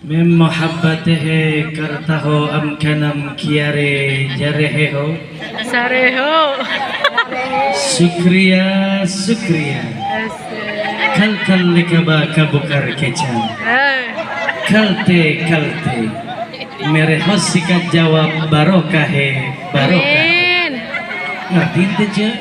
Mem muhabbatihi kartaho amkanam kiare jareheho Sareho. Syukriya syukriya Kal likaba kabukar kecan Kalte Merehos sikat jawab barokahe barokah Ngerti ente cek?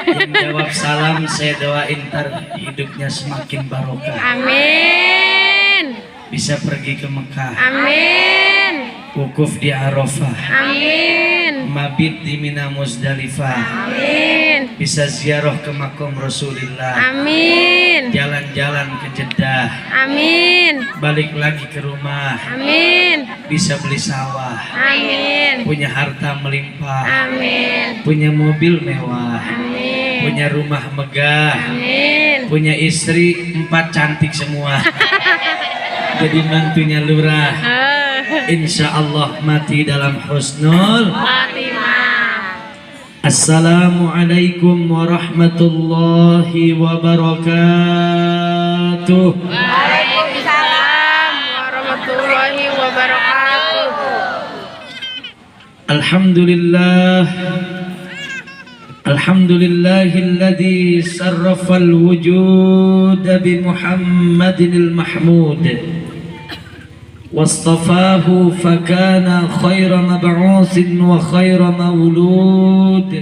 Yang jawab salam saya doain ntar hidupnya semakin barokah. Amin. Bisa pergi ke Mekah. Amin. Wukuf di Arafah. Amin. Mabit di Mina Muzdalifah. Amin. Bisa ziarah ke makam Rasulullah. Amin. Jalan-jalan ke Jeddah. Amin. Balik lagi ke rumah. Amin. Bisa beli sawah. Amin. Punya harta melimpah. Amin. Punya mobil mewah. Amin. Punya rumah megah. Amin. Punya istri 4 cantik semua. Jadi mantunya lurah. Insya Allah mati dalam husnul Fatimah. Assalamualaikum warahmatullahi wabarakatuh. Waalaikumsalam warahmatullahi wabarakatuh. Alhamdulillahilladzi sarrafal wujud bi Muhammadil Mahmud wastafahu fakana khaira mab'utsin wa khaira maulud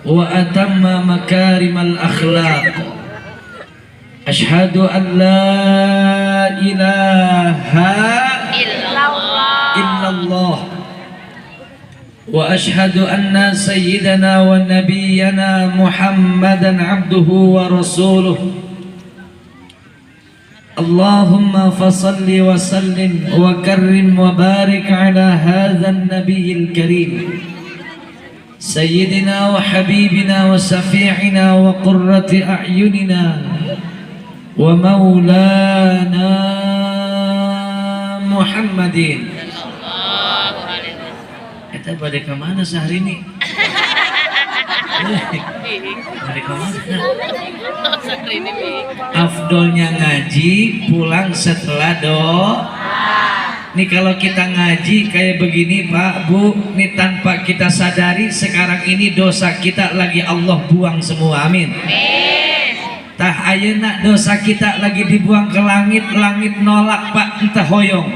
wa atamma makarimal akhlaq. Ashhadu an la ilaha illallah wa ashhadu anna sayyidana wa nabiyyana Muhammadan abduhu wa rasuluh. Allahumma fasalli wa sallim wa karrim wa barik ala hadzal nabiyil karim sayyidina wa habibina wa safi'ina wa qurrati a'yunina wa maulana Muhammadin. Kita pada kemana sehari ini? Pada kemana? Afdolnya ngaji pulang setelah doa. Nih kalau kita ngaji kayak begini Pak Bu, nih tanpa kita sadari sekarang ini dosa kita lagi Allah buang semua. Amin. Tah ayeuna dosa kita lagi dibuang ke langit, langit nolak Pak, entah hoyong.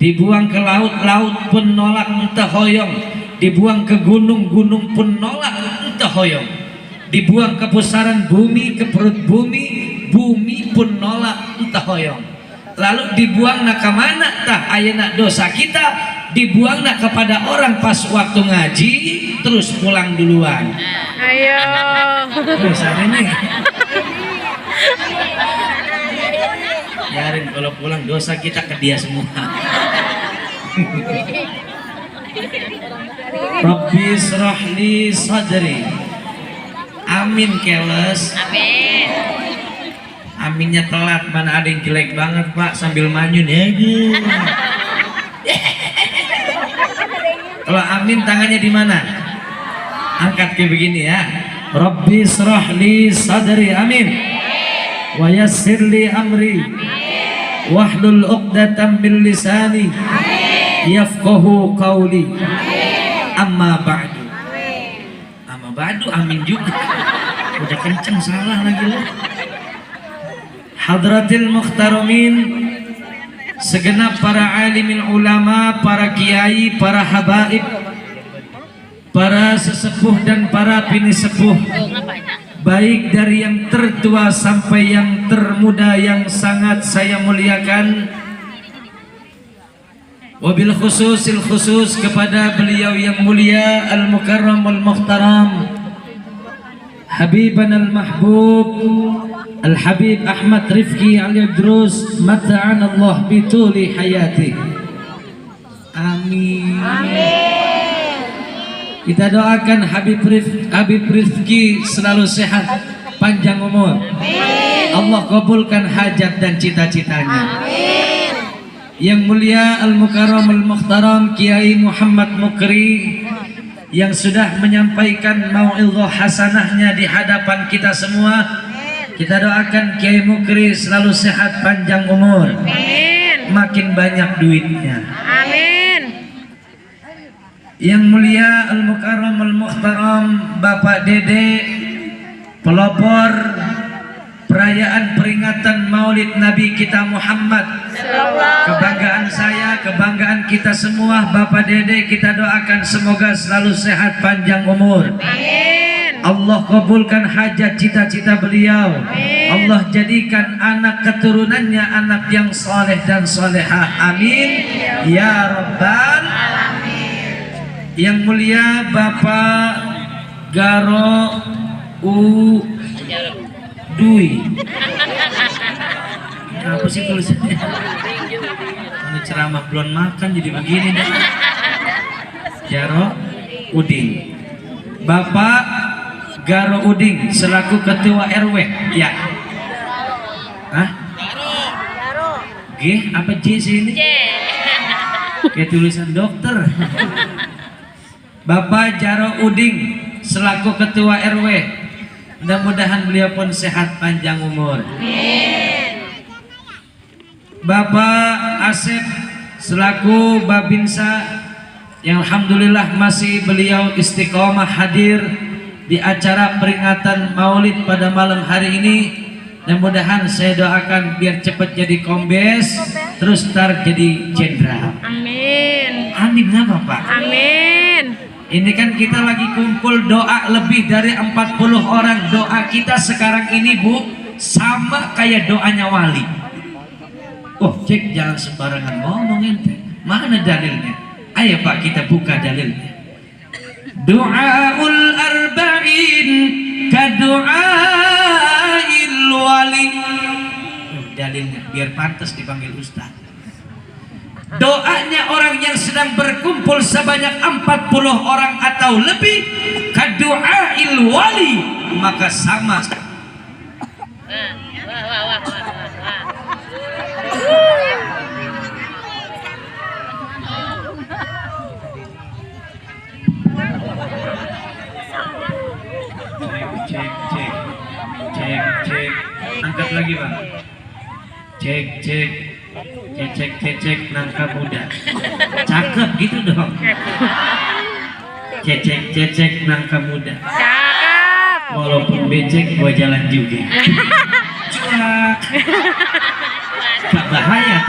Dibuang ke laut, laut pun nolak entah hoyong. Dibuang ke gunung, gunung pun nolak entah hoyong. Dibuang ke pusaran bumi, ke perut bumi, bumi pun nolak entah hoyong. Lalu dibuang nak ke mana? Tah ayeuna dosa kita dibuang nak kepada orang pas waktu ngaji terus pulang duluan. Ayo. Terus ini. Biarin kalau pulang dosa kita ke dia semua. Rabbi israhli sadri. Amin keles. Amin. Aminnya telat, mana ada yang jelek banget Pak sambil manyun ya. Kalau amin tangannya di mana? Angkat kayak begini ya. Rabbi israhli sadri. Amin. Wa yassirli amri. Wahlul 'uqdatam min lisani yafqahu qawli. Amma ba'du. Amma ba'du amin juga. Udah kenceng salah lagi lo. Hadratil muhtaramin, segenap para alimil ulama, para kiai, para habaib, para sesepuh dan para pinisepuh, baik dari yang tertua sampai yang termuda yang sangat saya muliakan. Wabil khususil khusus kepada beliau yang mulia Al-Mukarram Al-Muhtaram Habiban Al-Mahbub Al-Habib Ahmad Rifki Al-Idrus mata'an Allah bituli hayati. Amin. Kita doakan Habib Rifki selalu sehat, panjang umur. Allah kabulkan hajat dan cita-citanya. Yang mulia Al-Mukarram Al-Muhtaram Kiai Muhammad Mukri yang sudah menyampaikan mau'izah hasanahnya di hadapan kita semua. Kita doakan Kiai Mukri selalu sehat, panjang umur. Makin banyak duitnya. Amin. Yang mulia Al-Mukarram Al-Muhtaram Bapak Dede, pelopor perayaan peringatan Maulid Nabi kita Muhammad. Kebanggaan saya, kebanggaan kita semua. Bapak Dede kita doakan semoga selalu sehat, panjang umur. Amin. Allah kabulkan hajat cita-cita beliau. Allah jadikan anak keturunannya anak yang soleh dan solehah. Amin ya rabbal alamin. Yang mulia Bapak Garo Dui. Apa sih tulisannya? Ini ceramah belum makan jadi begini dah. Garo Uding. Bapak Garo Uding selaku ketua RW. Ya. Hah? G apa J sih ini? Kayak tulisan dokter. Bapak Jaro Uding selaku ketua RW. Mudah-mudahan beliau pun sehat, panjang umur. Bapak Asep selaku Babinsa yang alhamdulillah masih beliau istiqomah hadir di acara peringatan Maulid pada malam hari ini. Dan mudahan saya doakan biar cepat jadi kombes, terus ntar jadi jenderal. Amin. Amin apa Pak? Amin. Ini kan kita lagi kumpul doa lebih dari 40 orang. Doa kita sekarang ini Bu sama kayak doanya wali. Oh cek, jangan sembarangan ngomong ente. Mana dalilnya? Ayo Pak kita buka dalilnya. Doaul arba'in kadu'ail wali. Dalilnya biar pantas dipanggil ustaz. Doanya orang yang sedang berkumpul sebanyak 40 orang atau lebih kadu'ail wali, maka sama. Cek. Angkat lagi Bang. Cek nangka muda. Cakep gitu dong. Cek nangka muda. Cakep. Walaupun becek gua jalan juga. Cuak. Gak bahaya.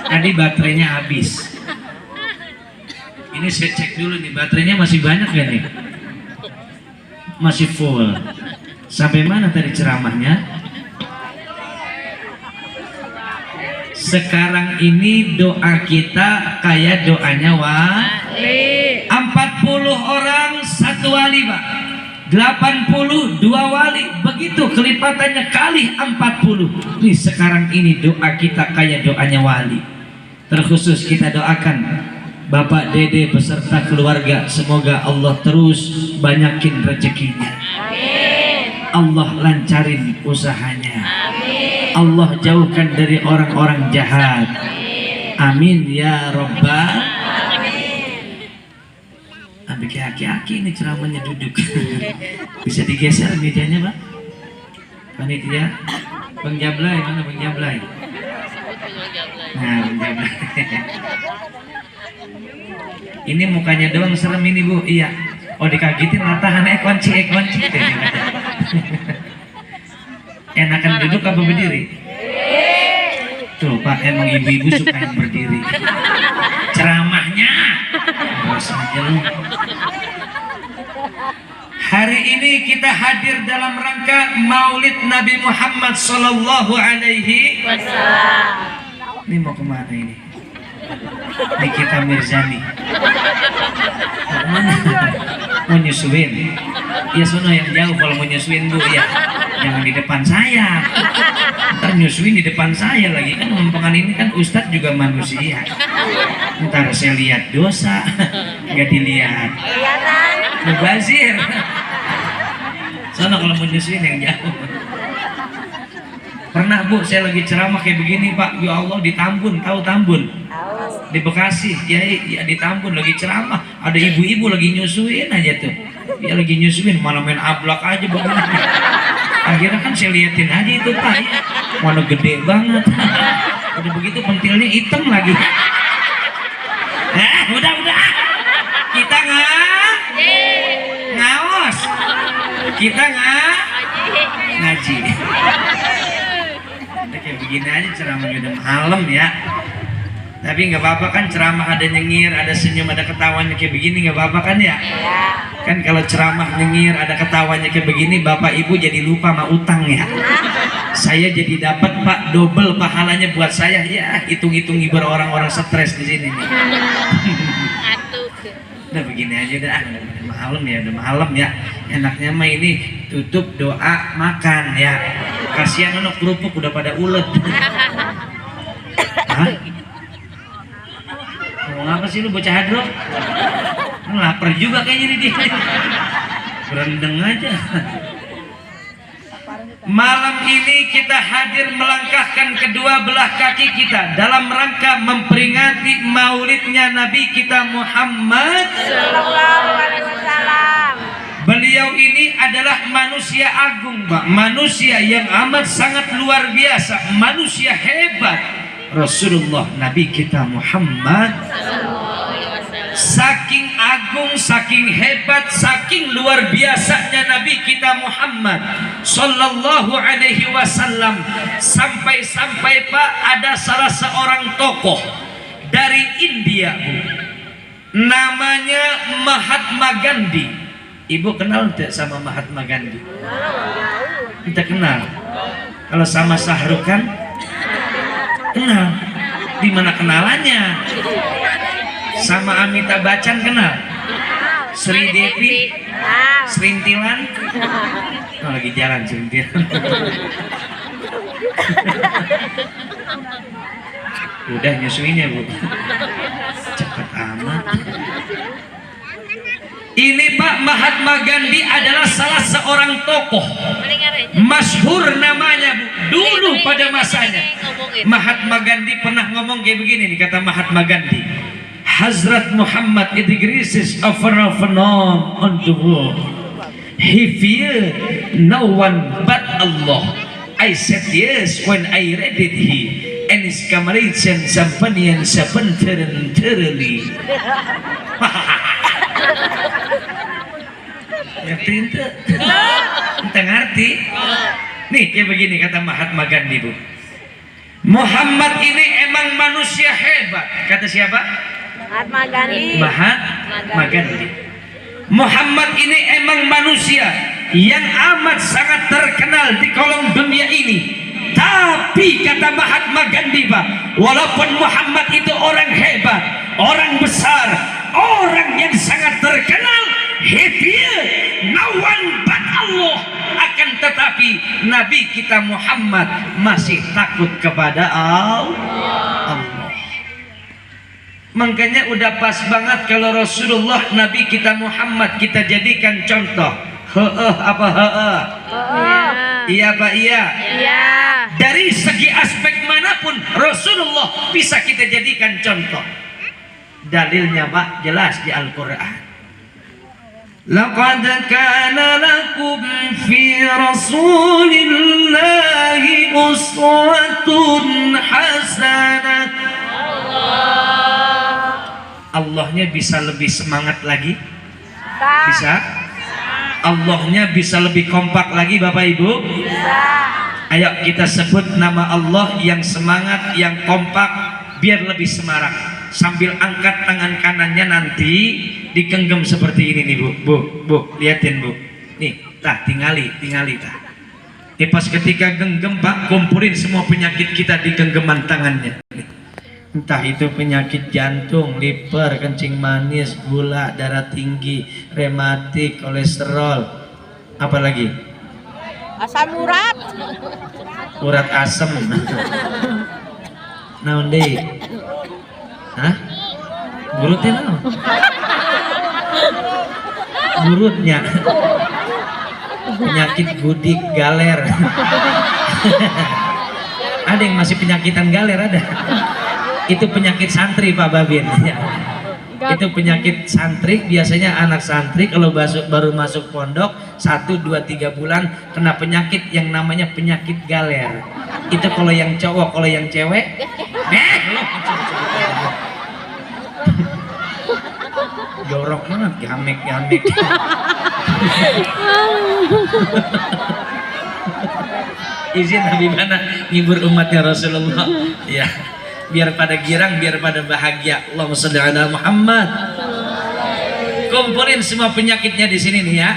Tadi baterainya habis. Ini saya cek dulu nih, baterainya masih banyak gak nih? Masih full. Sampai mana tadi ceramahnya? Sekarang ini doa kita kayak doanya wali. 40 orang satu wali Pak. 80 dua wali. Begitu kelipatannya kali 40. Nih sekarang ini doa kita kayak doanya wali. Terkhusus kita doakan Bapak Dede beserta keluarga, semoga Allah terus banyakin rezekinya. Allah lancarin usahanya. Allah jauhkan dari orang-orang jahat. Amin ya Rabbal. Ambil ke aki-aki ini ceramahnya duduk. Bisa digeser mejanya Pak? Panitia Bang Jablay, mana Bang Jablay? Nah Bang Jablay. Ini mukanya doang serem ini Bu. Iya. Oh dikagetin tahan kunci. Enakan duduk apa berdiri? Tuh Pak, emang ibu-ibu suka yang berdiri. Ceramahnya. Bos aja lu. Hari ini kita hadir dalam rangka Maulid Nabi Muhammad Sallallahu Alaihi Wasallam. Ini mau kemana ini? Nikita Mirzani. Mau kemana? Mau nyusuin? Ya sono yang jauh kalau mau nyusuin Bu ya. Jangan di depan saya. Ntar nyusuin di depan saya lagi kan mempengan ini kan Ustadz juga manusia. Ntar saya lihat dosa, nggak dilihat. Mubazir. Sono kalau mau nyusuin yang jauh. Pernah Bu, saya lagi ceramah kayak begini Pak, ya Allah di Tambun, tahu Tambun? Di Bekasi, ya di Tambun lagi ceramah, ada ibu-ibu lagi nyusuin aja tuh. Dia lagi nyusuin, mana main ablak aja begini. Akhirnya kan saya liatin aja itu Pak, mana gede banget. Udah begitu pentilnya hitam lagi. Udah. Kita ngaos. Kita ngaji. Kayak begini aja ceramahnya udah malam ya. Tapi nggak apa-apa kan ceramah ada nyengir, ada senyum, ada ketawanya kayak begini nggak apa-apa kan ya? Kan kalau ceramah nyengir, ada ketawanya kayak begini, Bapak Ibu jadi lupa sama utang ya. Saya jadi dapat Pak double pahalanya buat saya ya. Hitung-hitung ibar orang-orang stres di sini nih. Udah begini aja udah udah malam ya. Enaknya mah ini tutup doa makan ya. Kasihan anak kerupuk udah pada ulet. Hah? Ngomong apa sih lu bocah hadro? Lu lapar juga kayaknya dia. Berendeng aja. Malam ini kita hadir melangkahkan kedua belah kaki kita dalam rangka memperingati maulidnya Nabi kita Muhammad Sallallahu Alaihi Wasallam. Beliau ini adalah manusia agung, Pak. Manusia yang amat sangat luar biasa, manusia hebat. Rasulullah Nabi kita Muhammad saking agung, saking hebat, saking luar biasanya Nabi kita Muhammad Sallallahu Alaihi Wasallam, sampai-sampai Pak ada salah seorang tokoh dari India Bu, namanya Mahatma Gandhi. Ibu kenal tidak sama Mahatma Gandhi? Kita kenal. Kalau sama Sahrukan kenal. Di mana kenalannya? Sama Amitabh Bachchan kenal? Sri Devi? Serintilan? Oh, lagi jalan serintilan. Udah nyusuinnya Bu. Cepet amat. Ini Pak Mahatma Gandhi adalah salah seorang tokoh masyhur namanya Bu. Dulu pada masanya Mahatma Gandhi pernah ngomong kayak begini nih, kata Mahatma Gandhi, Hazrat Muhammad is the greatest of known on the world. He feared no one but Allah. I said yes when I read it he and his comrades and companions voluntarily. Ngerti ente? Ente ngerti? Nih kayak begini kata Mahatma Gandhi Bu, Muhammad ini emang manusia hebat. Kata siapa? Mahatma Gandhi. Mahatma Gandhi. Muhammad ini emang manusia yang amat sangat terkenal di kolong dunia ini. Tapi kata Mahatma Gandhi Pak, walaupun Muhammad itu orang hebat, orang besar, orang yang sangat terkenal, he fear no one but Allah, akan tetapi Nabi kita Muhammad masih takut kepada Allah. Makanya udah pas banget kalau Rasulullah Nabi kita Muhammad kita jadikan contoh. Apa iya Pak iya. Dari segi aspek manapun Rasulullah bisa kita jadikan contoh. Dalilnya Pak jelas di Al-Quran. Laqad kana lakum fi Rasulillahi uswatun hasanah. Allahnya bisa lebih semangat lagi? Bisa? Allahnya bisa lebih kompak lagi Bapak Ibu? Bisa. Ayo kita sebut nama Allah yang semangat, yang kompak, biar lebih semarak. Sambil angkat tangan kanannya nanti digenggam seperti ini nih bu, liatin bu, nih, tah tingali tah. Nih pas ketika genggam Pak, kumpulin semua penyakit kita di genggaman tangannya. Entah itu penyakit jantung, liver, kencing manis, gula, darah tinggi, rematik, kolesterol, apa lagi? Asam urat. Urat asem. Naon deui? Hah? Gurutnya naon? Gurutnya. Penyakit gudik galer. Ada yang masih penyakitan galer ada. Itu penyakit santri Pak Babin. Itu penyakit santri, biasanya anak santri kalau baru masuk pondok 1, 2, 3 bulan kena penyakit yang namanya penyakit galer. Itu kalau yang cowok, kalau yang cewek jorok banget, gamek. Izin Habibana ngibur umatnya Rasulullah ya, biar pada girang, biar pada bahagia. Allahumma sholli ala Muhammad. Kumpulin semua penyakitnya di sini nih ya.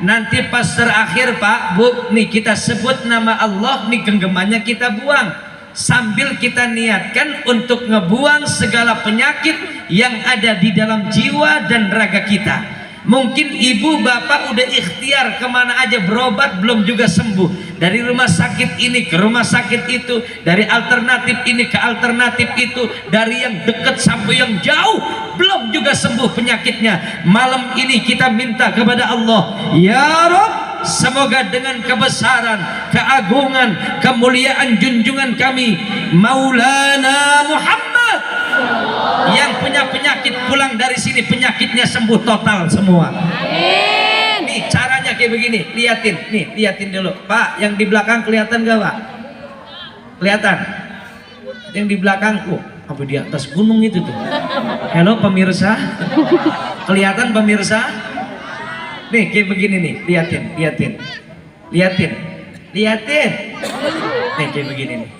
Nanti pas terakhir Pak Bu, nih kita sebut nama Allah, nih genggamannya kita buang sambil kita niatkan untuk ngebuang segala penyakit yang ada di dalam jiwa dan raga kita. Mungkin ibu bapak udah ikhtiar kemana aja berobat belum juga sembuh, dari rumah sakit ini ke rumah sakit itu, dari alternatif ini ke alternatif itu, dari yang dekat sampai yang jauh belum juga sembuh penyakitnya. Malam ini kita minta kepada Allah, ya Rabb, semoga dengan kebesaran, keagungan, kemuliaan junjungan kami Maulana Muhammad yang punya penyakit pulang dari sini penyakitnya sembuh total semua. Amin. Nih caranya kayak begini, liatin dulu Pak, yang di belakang kelihatan gak Pak? Kelihatan? Yang di belakang, apa di atas gunung itu tuh? Halo pemirsa, kelihatan pemirsa? Nih kayak begini nih, liatin. Nih kayak begini nih,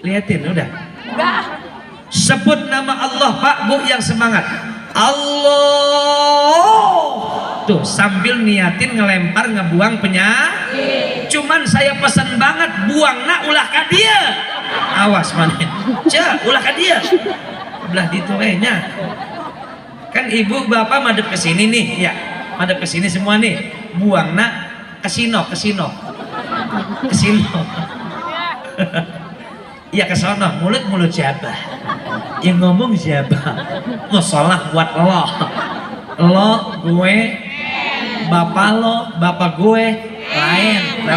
liatin udah. Sebut nama Allah Pak Bu yang semangat. Allah. Tuh sambil niatin ngelempar ngebuang penyakit. Cuman saya pesan banget buang nak ulah ka dia. Awas manin. Ulah ka dia. Belah dituenya. Kan ibu bapak madep ke sini nih ya. Madep ke sini semua nih. Buang nak kesino. Ya kesono, mulut siapa? Yang ngomong siapa? Musolah buat lo, gue, bapak gue, lain lo.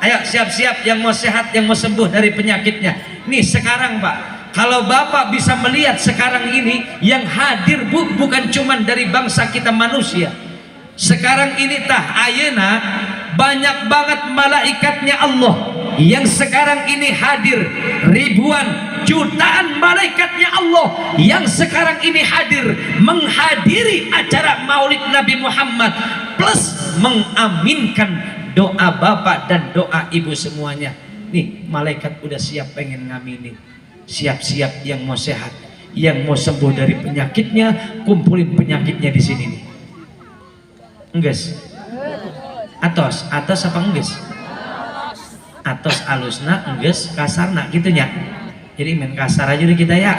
Ayo siap-siap yang mau sehat, yang mau sembuh dari penyakitnya. Nih sekarang Pak, kalau Bapak bisa melihat sekarang ini yang hadir Bu, bukan cuman dari bangsa kita manusia. Sekarang ini tah ayeuna banyak banget malaikatnya Allah yang sekarang ini hadir, ribuan jutaan malaikatnya Allah yang sekarang ini hadir menghadiri acara Maulid Nabi Muhammad plus mengaminkan doa bapak dan doa ibu semuanya. Nih malaikat udah siap pengen ngaminin, siap-siap yang mau sehat, yang mau sembuh dari penyakitnya, kumpulin penyakitnya di sini nih. Engges atos apa engges? Atos alusna, engges kasarna gitu ya. Jadi main kasar aja deh kita ya,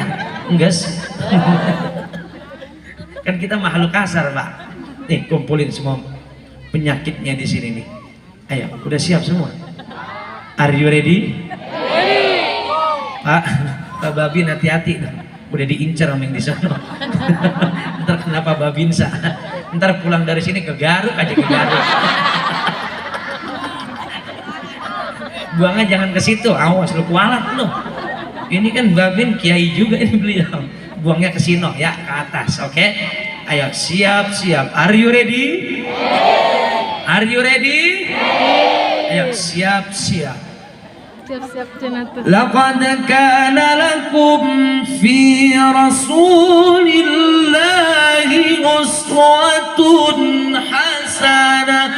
engges. Kan kita makhluk kasar Pak. Nih kumpulin semua penyakitnya di sini nih. Ayo, udah siap semua? Are you ready? Pak Babin hati-hati, udah diincar sama yang di sana. Ntar kenapa Babinsa? Ntar pulang dari sini ke Garut aja, ke Garut. Buangnya jangan ke situ, awas lu kualat lu. Ini kan Babin kiai juga ini beliau. Buangnya ke sino ya, ke atas, oke? Ayo siap-siap. Are you ready? Are you ready? Ayo siap-siap. Siap-siap jenatuh. Laqad kana lakum fi Rasulillahi uswatun hasanah.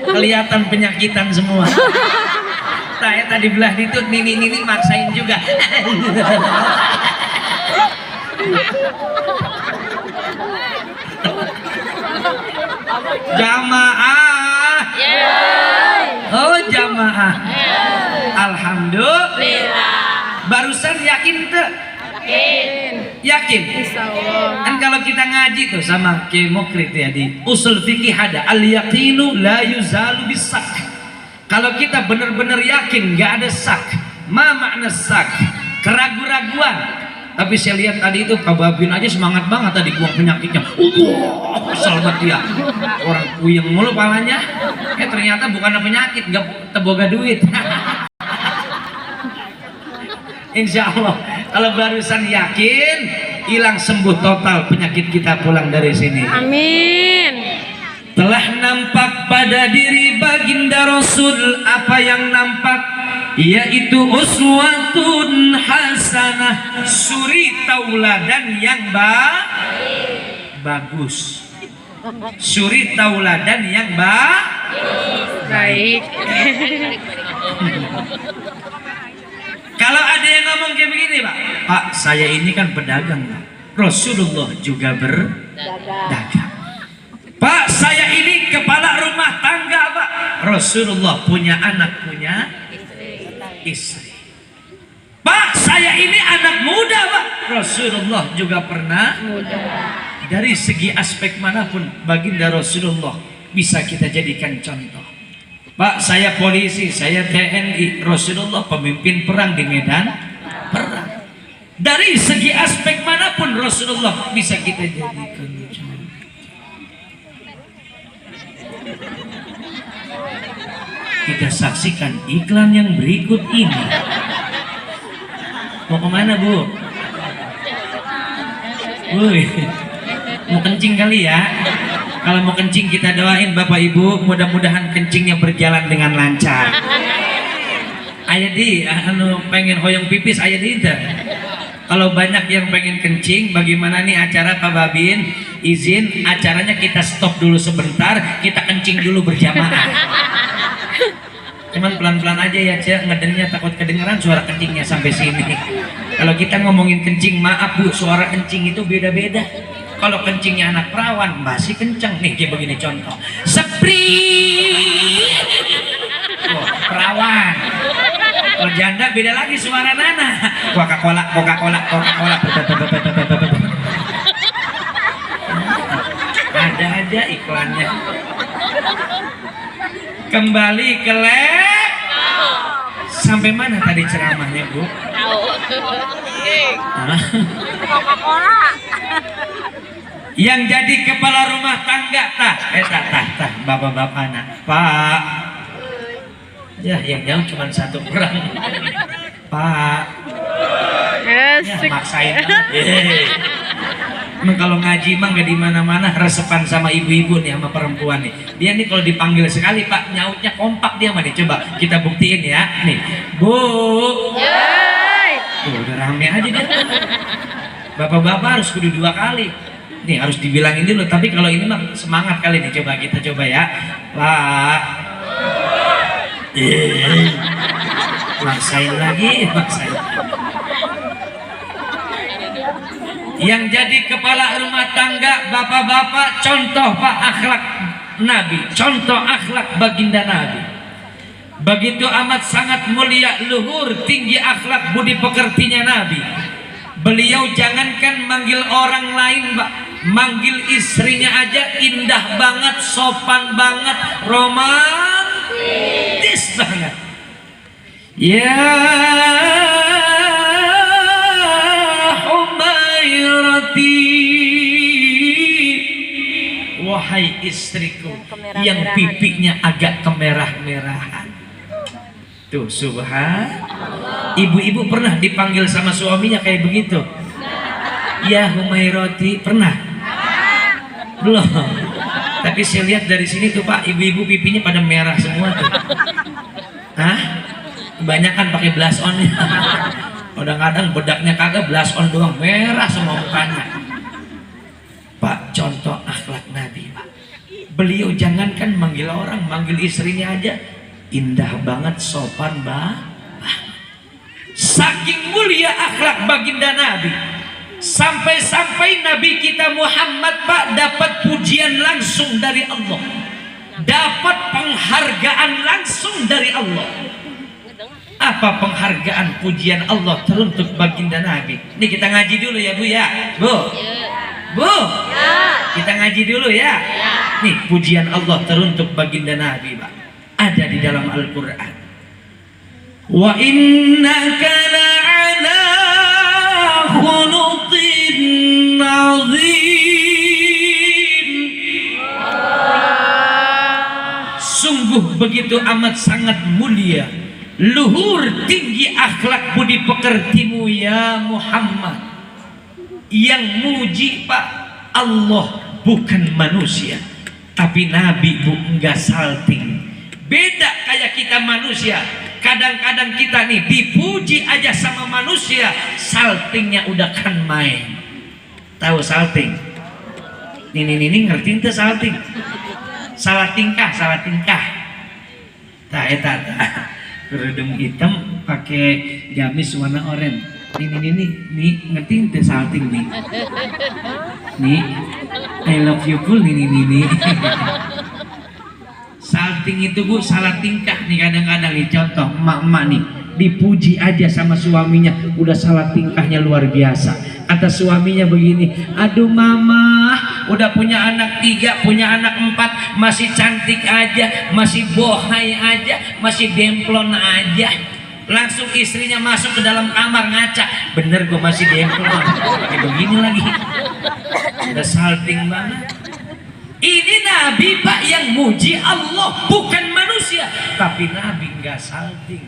Kelihatan penyakitan semua. Saya tadi belah itu nini maksain juga. Jamaah. Oh jamaah. Alhamdulillah. Barusan yakin tuh? Yakin. Insya Allah. Kan kalau kita ngaji tuh sama Kiai Mukrit ya di usul fikih ada al yaqinu la yuzalu bisak. Kalau kita benar-benar yakin nggak ada sak, ma makna sak? Keraguan-raguan. Tapi saya lihat tadi itu Pak Babin aja semangat banget tadi buang penyakitnya. Kesel banget dia. Orang puyeng mulu palanya. Ternyata bukan penyakit, nggak teboga duit. Insya Allah kalau barusan yakin hilang sembuh total penyakit kita pulang dari sini. Amin. Telah nampak pada diri baginda Rasul apa yang nampak, yaitu uswatun hasanah, suri tauladan yang bagus. Suri tauladan yang Baik. Kalau ada yang ngomong kayak begini, Pak, saya ini kan pedagang, Pak. Rasulullah juga berdagang. Pak, saya ini kepala rumah tangga, Pak. Rasulullah punya anak, punya istri. Pak, saya ini anak muda, Pak. Rasulullah juga pernah muda. Dari segi aspek manapun baginda Rasulullah bisa kita jadikan contoh. Pak, saya polisi, saya TNI. Rasulullah pemimpin perang di medan perang. Dari segi aspek manapun Rasulullah bisa kita jadikan contoh. Kita saksikan iklan yang berikut ini. Mau kemana, Bu? Woi, mau kencing kali ya? Kalau mau kencing kita doain Bapak Ibu, mudah-mudahan kencingnya berjalan dengan lancar. Ayah di, pengen hoyong pipis ayah di itu. Kalau banyak yang pengen kencing, bagaimana nih acara Pak Babin? Izin acaranya kita stop dulu sebentar, kita kencing dulu berjamaah. Cuman pelan-pelan aja ya, Cek, ngedengarnya takut kedengeran suara kencingnya sampai sini. Kalau kita ngomongin kencing, maaf Bu, suara kencing itu beda-beda. Kalau kencingnya anak perawan masih kenceng nih, kayak begini contoh. Sepri. Oh, perawan. Kalau janda beda lagi suara Nana. Coca-Cola, Coca-Cola, Coca-Cola. Ada aja iklannya. Kembali ke sampai mana tadi ceramahnya, Bu? Coca-Cola. Yang jadi kepala rumah tangga bapak-bapak nak, Pak. Ya, yang jauh cuma satu orang. Pak. Ya, maksain banget. Emang kalau ngaji mah gak di mana-mana resepan sama ibu-ibu nih, sama perempuan nih. Dia nih kalau dipanggil sekali Pak nyautnya kompak dia mah nih. Coba kita buktiin ya. Nih, Bu. Tuh, udah rame aja dia. Bapak-bapak harus kudu 2 kali. Nih harus dibilangin dulu. Tapi kalau ini mah semangat kali nih. Coba kita coba ya. Pak. Maksain lagi, maksain. Yang jadi kepala rumah tangga bapak-bapak, contoh Pak akhlak Nabi, contoh akhlak baginda Nabi. Begitu amat sangat mulia, luhur, tinggi akhlak budi pekertinya Nabi. Beliau jangankan manggil orang lain, Pak, manggil istrinya aja indah banget, sopan banget, romantis banget. Ya wahai istriku yang pipinya agak kemerah-merahan. Tuh subhanallah. Ibu-ibu pernah dipanggil sama suaminya kayak begitu? Ya Humairoti pernah? Belum. Tapi saya lihat dari sini tuh Pak, ibu-ibu pipinya pada merah semua tuh. Hah? Kebanyakan pakai blush on. Kadang-kadang bedaknya kagak, blush on doang, merah semua mukanya. Pak, contoh akhlak Nabi, Pak. Beliau jangankan manggil orang, manggil istrinya aja Indah banget, sopan saking mulia akhlak baginda Nabi, sampai-sampai Nabi kita Muhammad Pak dapat pujian langsung dari Allah, dapat penghargaan langsung dari Allah. Apa penghargaan pujian Allah teruntuk baginda Nabi? Ini kita ngaji dulu ya Bu ya. Bu, kita ngaji dulu ya. Nih pujian Allah teruntuk baginda Nabi Pak, ada di dalam Al-Quran. Wa innaka la'ala khuluqin azim. Sungguh begitu amat sangat mulia, luhur tinggi akhlak budi pekertimu ya Muhammad. Yang muji Pak Allah, bukan manusia. Tapi Nabi Bu enggak salting. Beda kayak kita manusia. Kadang-kadang kita nih dipuji aja sama manusia, saltingnya udah kan main. Tahu salting? Ini ngerti ente salting? Salah tingkah. Eta kerudung hitam pakai gamis warna oranye. Nih ngerti ente salting nih? Nih I love you full nih. Salting itu Bu salah tingkah nih kadang-kadang nih. Contoh emak-emak nih dipuji aja sama suaminya udah salah tingkahnya luar biasa. Kata suaminya begini, aduh mama udah punya anak 3, punya anak 4, masih cantik aja, masih bohai aja, masih demplon aja. Langsung istrinya masuk ke dalam kamar ngaca, bener gue masih demplon, kayak begini lagi. Udah salting banget. Ini Nabi Pak yang muji Allah, bukan manusia. Tapi Nabi nggak salting.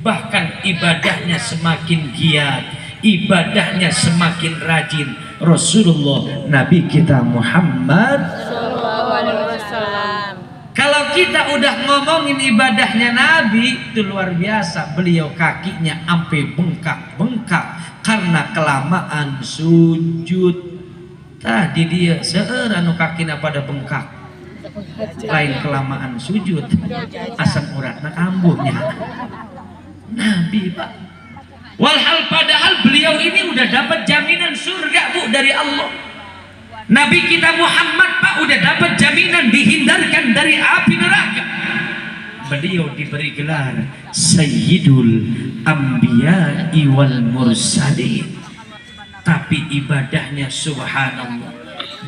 Bahkan ibadahnya semakin giat, ibadahnya semakin rajin. Rasulullah Nabi kita Muhammad SAW. Kalau kita udah ngomongin ibadahnya Nabi, itu luar biasa. Beliau kakinya sampai bengkak-bengkak karena kelamaan sujud. Tadi dia seeranu kakina pada bengkak, lain kelamaan sujud, asam uratna kambuhnya. Nabi Pak, walhal padahal beliau ini udah dapat jaminan surga Bu dari Allah. Nabi kita Muhammad Pak udah dapat jaminan dihindarkan dari api neraka. Beliau diberi gelar Sayyidul Anbiya'i wal Mursalin. Tapi ibadahnya subhanallah,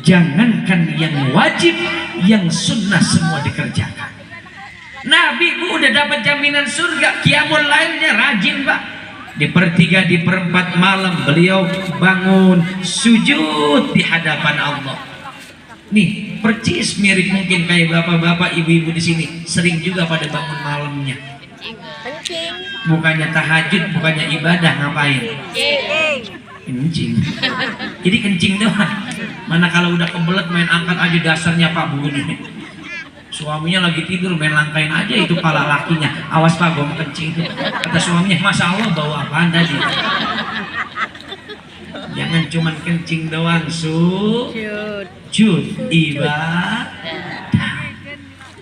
jangankan yang wajib, yang sunnah semua dikerjakan. Nabi Bu udah dapat jaminan surga, qiyamul lailnya rajin Pak. Di per-3, di per-4 malam beliau bangun sujud di hadapan Allah. Nih percis mirip mungkin kayak bapak-bapak ibu-ibu di sini sering juga pada bangun malamnya. Bukannya tahajud, bukannya ibadah, ngapain? Kencing. Jadi kencing doang. Mana kalau udah kebelet main angkat aja dasarnya Pak begini. Suaminya lagi tidur main langkain aja itu pala lakinya. Awas Pak gue mau kencing. Kata suaminya, Masya Allah bawa apaan tadi? Jangan cuman kencing doang, sujud ibadah.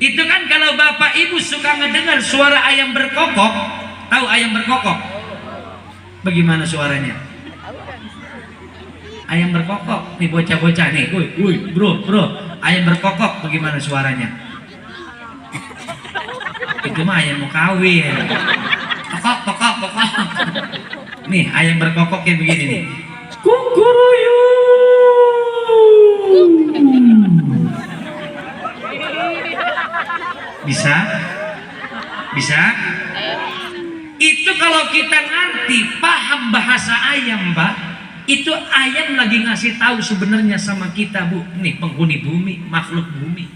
Itu kan kalau bapak ibu suka ngedengar suara ayam berkokok. Tahu ayam berkokok? Bagaimana suaranya? Ayam berkokok, nih bocah-bocah nih, woi bro, ayam berkokok bagaimana suaranya? Itu mah ayam mau kawin. Kokok. Nih ayam berkokok kayak begini nih. Kukuruyu. Bisa? Itu kalau kita ngerti paham bahasa ayam Pak. Itu ayam lagi ngasih tahu sebenarnya sama kita Bu, nih penghuni bumi, makhluk bumi.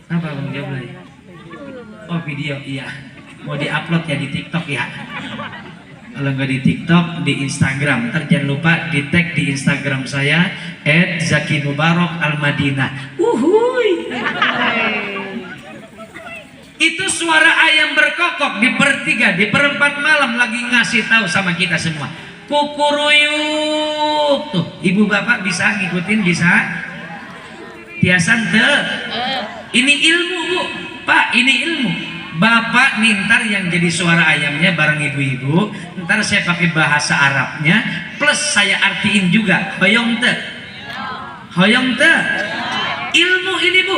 Apa Bang Jablay? Oh video, iya. Mau diupload ya di TikTok ya. Kalau nggak di TikTok, di Instagram. Ntar jangan lupa di tag di Instagram saya @zakimubarak_al-madinah. Uhuy. Itu suara ayam berkokok di per-3, di per-4 malam lagi ngasih tahu sama kita semua. Kukuruyuk. Tuh, ibu bapak bisa ngikutin, bisa? Tiasan te. Ini ilmu Bu. Pak, ini ilmu. Bapak nih ntar yang jadi suara ayamnya bareng ibu-ibu, ntar saya pakai bahasa Arabnya plus saya artiin juga. Hoyong te, hoyong te, ilmu ini bu.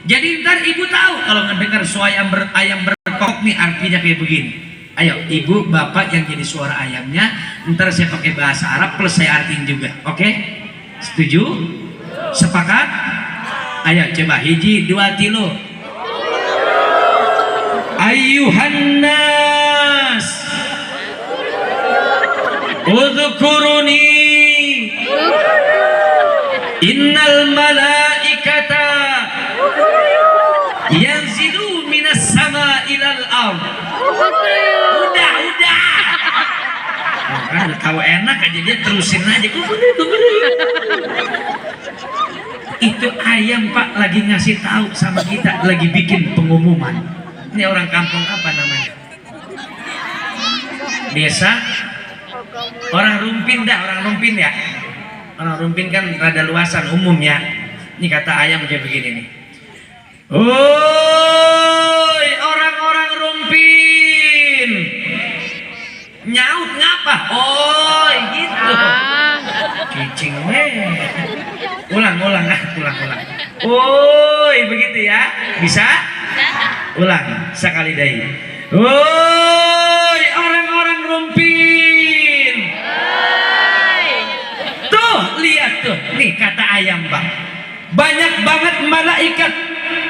Jadi ntar ibu tahu kalau ngedengar suara ayam berkok nih artinya kayak begini. Ayo ibu bapak yang jadi suara ayamnya, ntar saya pakai bahasa Arab plus saya artiin juga. Oke? Setuju? Sepakat? Ayo coba hiji dua tilu. Ayuhan nas udhkuruni innal malaikata yanzilu minas sama ilal ard. Udah kan udah tahu enak aja dia terusin aja. Itu ayam Pak lagi ngasih tahu sama kita, lagi bikin pengumuman. Ini orang kampung apa namanya? Desa? Orang Rumpin dah, orang Rumpin ya. Orang Rumpin kan rada luasan umum ya. Ini kata ayam kayak begini nih. Oi, orang-orang Rumpin. Nyaut ngapa? Oi, gitu. Cicing weh. Ulang. Oi, begitu ya. Bisa? Ulang sekali dai. Woi orang-orang Rumpin. Tuh lihat tuh, nih kata ayam Bang. Banyak banget malaikat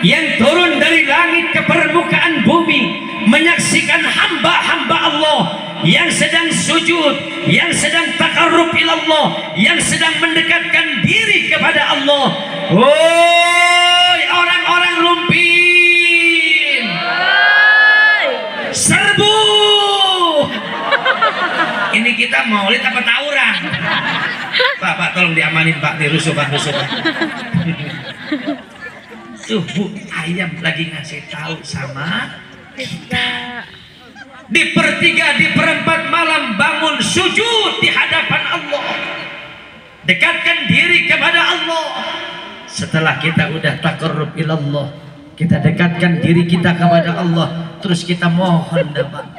yang turun dari langit ke permukaan bumi menyaksikan hamba-hamba Allah yang sedang sujud, yang sedang taqarrub ilallah, yang sedang mendekatkan diri kepada Allah. Woi orang-orang Rumpin. Serbu. Ini kita maulid apa tawuran? Pak tolong diamanin Pak, dirusuh Pak. Tuh Bu, ayam lagi ngasih tahu sama kita. Di pertiga, di perempat malam bangun sujud di hadapan Allah. Dekatkan diri kepada Allah. Setelah kita udah taqarrub ilallah, kita dekatkan diri kita kepada Allah, terus kita mohon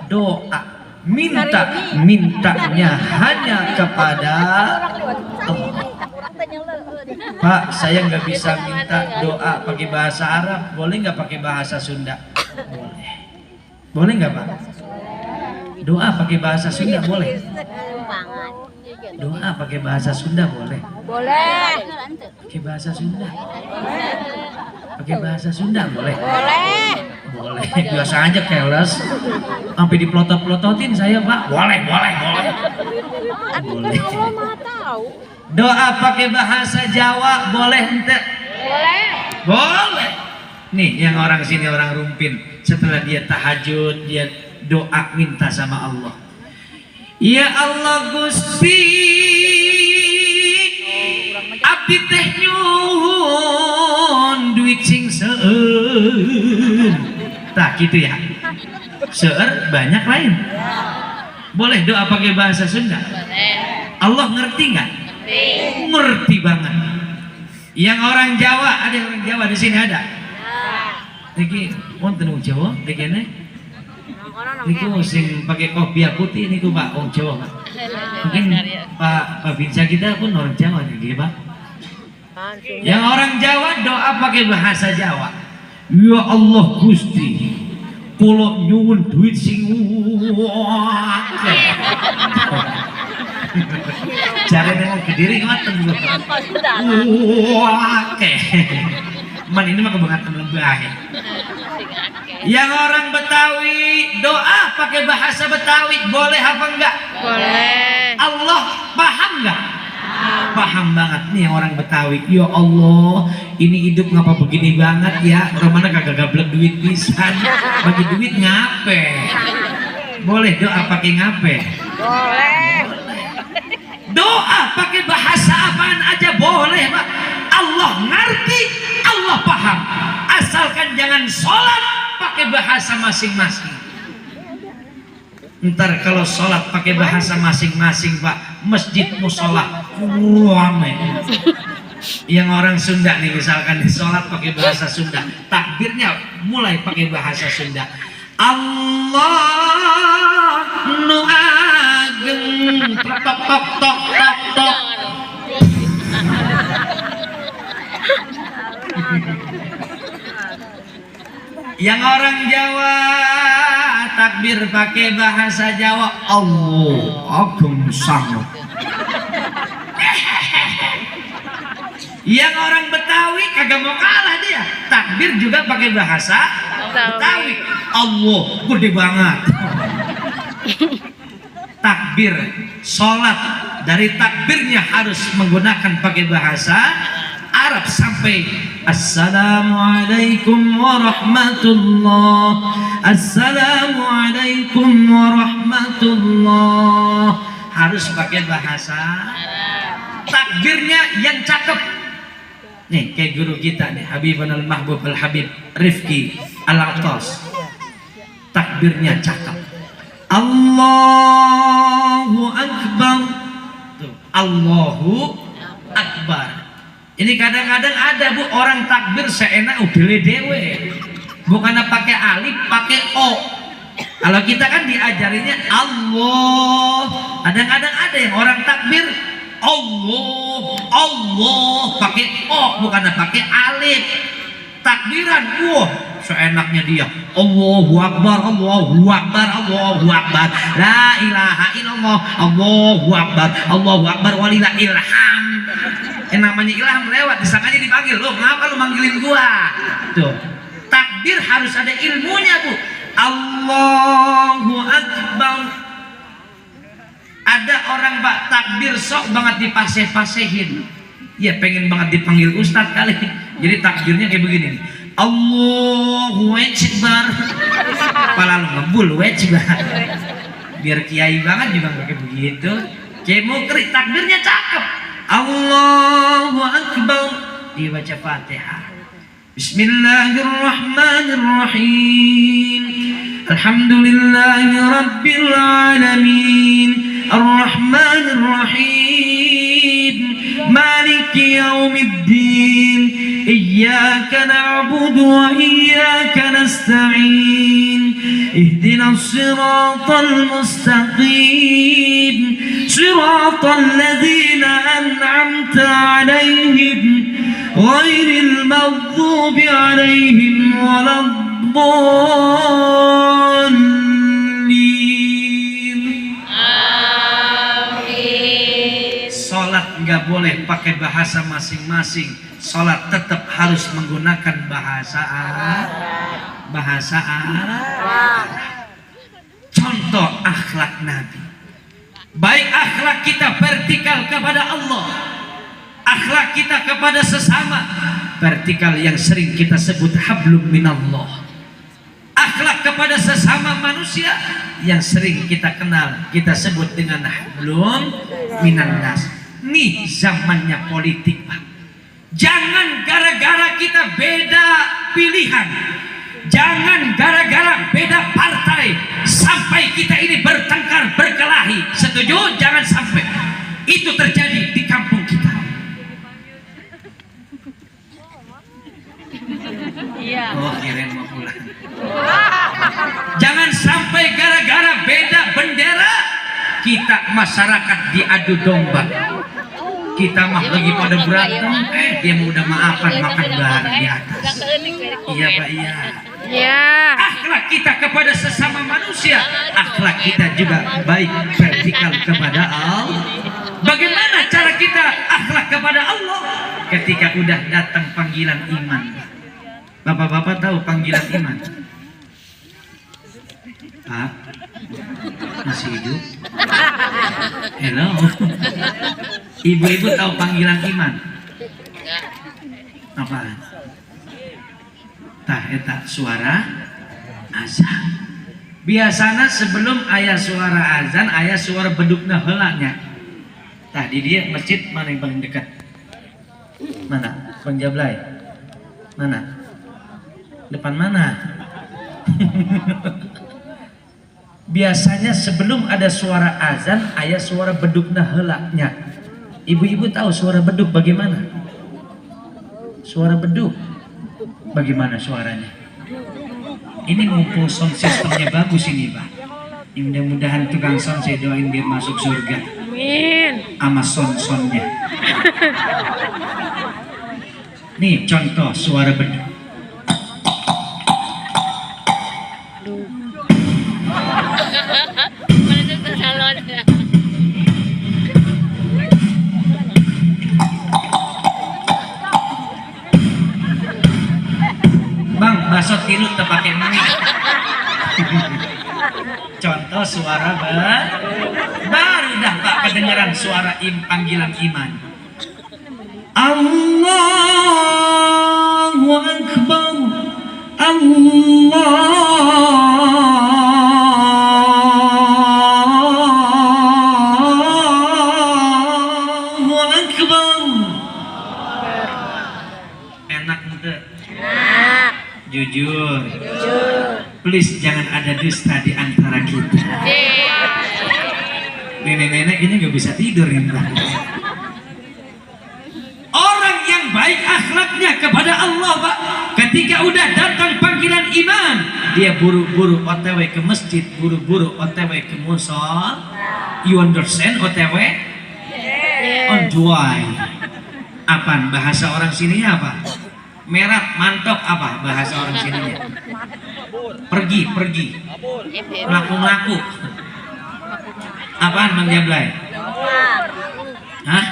doa, mintanya hanya kepada Allah. Pak, saya nggak bisa minta doa pakai bahasa Arab, boleh nggak pakai bahasa Sunda? Boleh nggak Pak? Doa pakai bahasa Sunda boleh? Doa pakai bahasa Sunda boleh? Boleh. Pakai bahasa Sunda? Pakai bahasa Sunda boleh? Boleh. Biasa aja keles. Sampai diplotot-plototin saya Pak. Boleh. Doa pakai bahasa Jawa boleh ente? Boleh. Nih yang orang sini orang Rumpin, setelah dia tahajud dia doa minta sama Allah. Ya Allah Gusti, abdi teh nyuhun duit sing seueur. Tah gitu ya. Seueur banyak lain. Boleh doa pakai bahasa Sunda? Allah ngerti nggak? Ngerti banget. Yang orang Jawa, ada orang Jawa di sini ada. Niki wonten wong Jawa dikene. Niku sing pakai kopiah putih niku Pak wong Jawa Pak. Mungkin Pak Binsa kita pun orang Jawa nih Pak. Yang orang Jawa doa pakai bahasa Jawa. Ya Allah Gusti, kula nyuwun duit sing akeh. Jarene mau Kediri ngoten lho. Akeh. Man ini mah kebangetan lebah ya. Yang orang Betawi doa pakai bahasa Betawi boleh apa enggak? Boleh. Allah paham enggak? Paham banget nih yang orang Betawi. Ya Allah, ini hidup ngapa begini banget ya? Kemana kagak gablek duit pisan? Bagi duit ngape? Boleh doa pakai ngape? Boleh. Doa pakai bahasa apaan aja boleh Pak. Allah ngerti, Allah paham. Asalkan jangan sholat pakai bahasa masing-masing. Ntar kalau sholat pakai bahasa masing-masing Pak, masjid musola rame. Yang orang Sunda nih misalkan di sholat pakai bahasa Sunda, takbirnya mulai pakai bahasa Sunda. Allah nu ageng tok tok tok tok tok tok. Yang orang Jawa takbir pakai bahasa Jawa, Allah ageng sangat. Yang orang Betawi kagak mau kalah dia, takbir juga pakai bahasa Betawi. Allah gede banget. Takbir sholat dari takbirnya harus menggunakan pakai bahasa Arab sampai Assalamualaikum warahmatullah, Assalamualaikum warahmatullah, harus pakai bahasa takbirnya yang cakep. Nih kayak guru kita nih, Habibun al-Mahbub al-Habib Rifki al-Atas, takbirnya cakep. Allahu Akbar. Tuh, Allahu Akbar. Ini kadang-kadang ada bu orang takbir seenak udele dewe, bukannya pakai alif, pakai o. Kalau kita kan diajarinya Allah. Kadang-kadang ada yang orang takbir Allah pakai o, bukannya pakai alif. Takbiran, wah seenaknya dia. Allahu Akbar, Allahu Akbar, Allahu Akbar, la ilaha illallah, Allahu Akbar, Allahu Akbar, walillahil hamd. Yang namanya ilham lewat, disangkanya dipanggil, lo ngapa lu manggilin gua? Tuh, takbir harus ada ilmunya bu. Allahu Akbar. Ada orang pak takbir sok banget dipaseh-pasehin, ya pengen banget dipanggil ustadz kali, jadi takbirnya kayak begini nih. Allahu Akbar, kepala lu ngebul Akbar, biar kiai banget juga pakai begitu. Kayak mau krik, takbirnya cakep. Allahu Akbar, dibaca Fatihah. Bismillahirrahmanirrahim. Alhamdulillahi Rabbil Alamin, Ar-Rahmanir-Rahim, Maliki Yawmiddin, Iyyaka na'budu wa iyyaka nasta'in, Ihdinas siratal mustaqim, Siratal ladzina an'amta 'alaihim, Ghairil maghdubi 'alaihim waladdallin. Sholat nggak boleh pakai bahasa masing-masing. Sholat tetap harus menggunakan bahasa Arab. Contoh akhlak Nabi. Baik akhlak kita vertikal kepada Allah, akhlak kita kepada sesama vertikal yang sering kita sebut hablum minallah. Akhlak kepada sesama manusia yang sering kita kenal, kita sebut dengan hablum minannas. Nih zamannya politik pak. Jangan gara-gara kita beda pilihan, jangan gara-gara beda partai sampai kita ini bertengkar berkelahi. Setuju? Jangan sampai itu terjadi di kampung kita. Iya. Oh kirain mau pulang. Jangan sampai gara-gara beda bendera kita masyarakat diadu domba. Kita mah lagi pada berantem, dia mau udah maafan makan bareng di atas. Iya pak, iya. Iya. Akhlak kita kepada sesama manusia, akhlak kita juga baik vertikal kepada Allah. Bagaimana cara kita akhlak kepada Allah? Ketika udah datang panggilan iman. Bapak-bapak tahu panggilan iman? Pak, masih hidup? Hello. Ibu-ibu tahu panggilan iman? Apaan? Tah eta suara azan. Biasanya sebelum ayah suara azan, ayah suara bedukna heulanya. Tah di dia masjid mana yang paling dekat? Mana? Bang Jablay? Mana? Depan mana? Biasanya sebelum ada suara azan, ayah suara bedukna heulanya. Ibu-ibu tahu suara beduk bagaimana? Suara beduk. Bagaimana suaranya? Ini mumpung sound systemnya bagus ini, Pak. Ya, mudah-mudahan tukang sound saya doain biar masuk surga. Amin. Sama sound-soundnya. Nih contoh suara beduk. Bang, bakso tilut terpakai mie. Contoh suara baru dah Pak kedengaran suara panggilan iman. Allahu Akbar. Allahu Akbar. Enak muda. Jujur. Please jangan ada dusta di antara kita. Nenek-nenek ini gak bisa tidur ya Mbak. Orang yang baik akhlaknya kepada Allah Pak, ketika udah datang panggilan iman, dia buru-buru OTW ke masjid, buru-buru OTW ke musol. You understand OTW? On joy. Apaan bahasa orang sininya apa? Merat, mantap apa bahasa orang sininya? Pergi, melaku. Apaan Bang Jablay? Hah?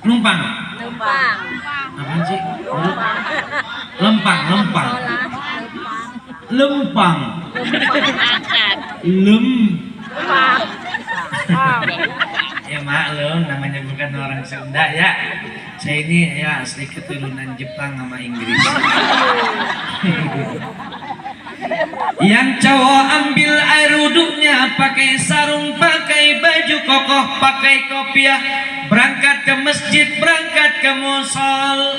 Numpang. Apaan sih? Lempang. Ya maklum, namanya bukan orang Sunda ya. Saya ini ya asli keturunan Jepang sama Inggris. Yang cowok ambil air wuduknya pakai sarung, pakai baju kokoh, pakai kopiah, berangkat ke masjid, berangkat ke musol.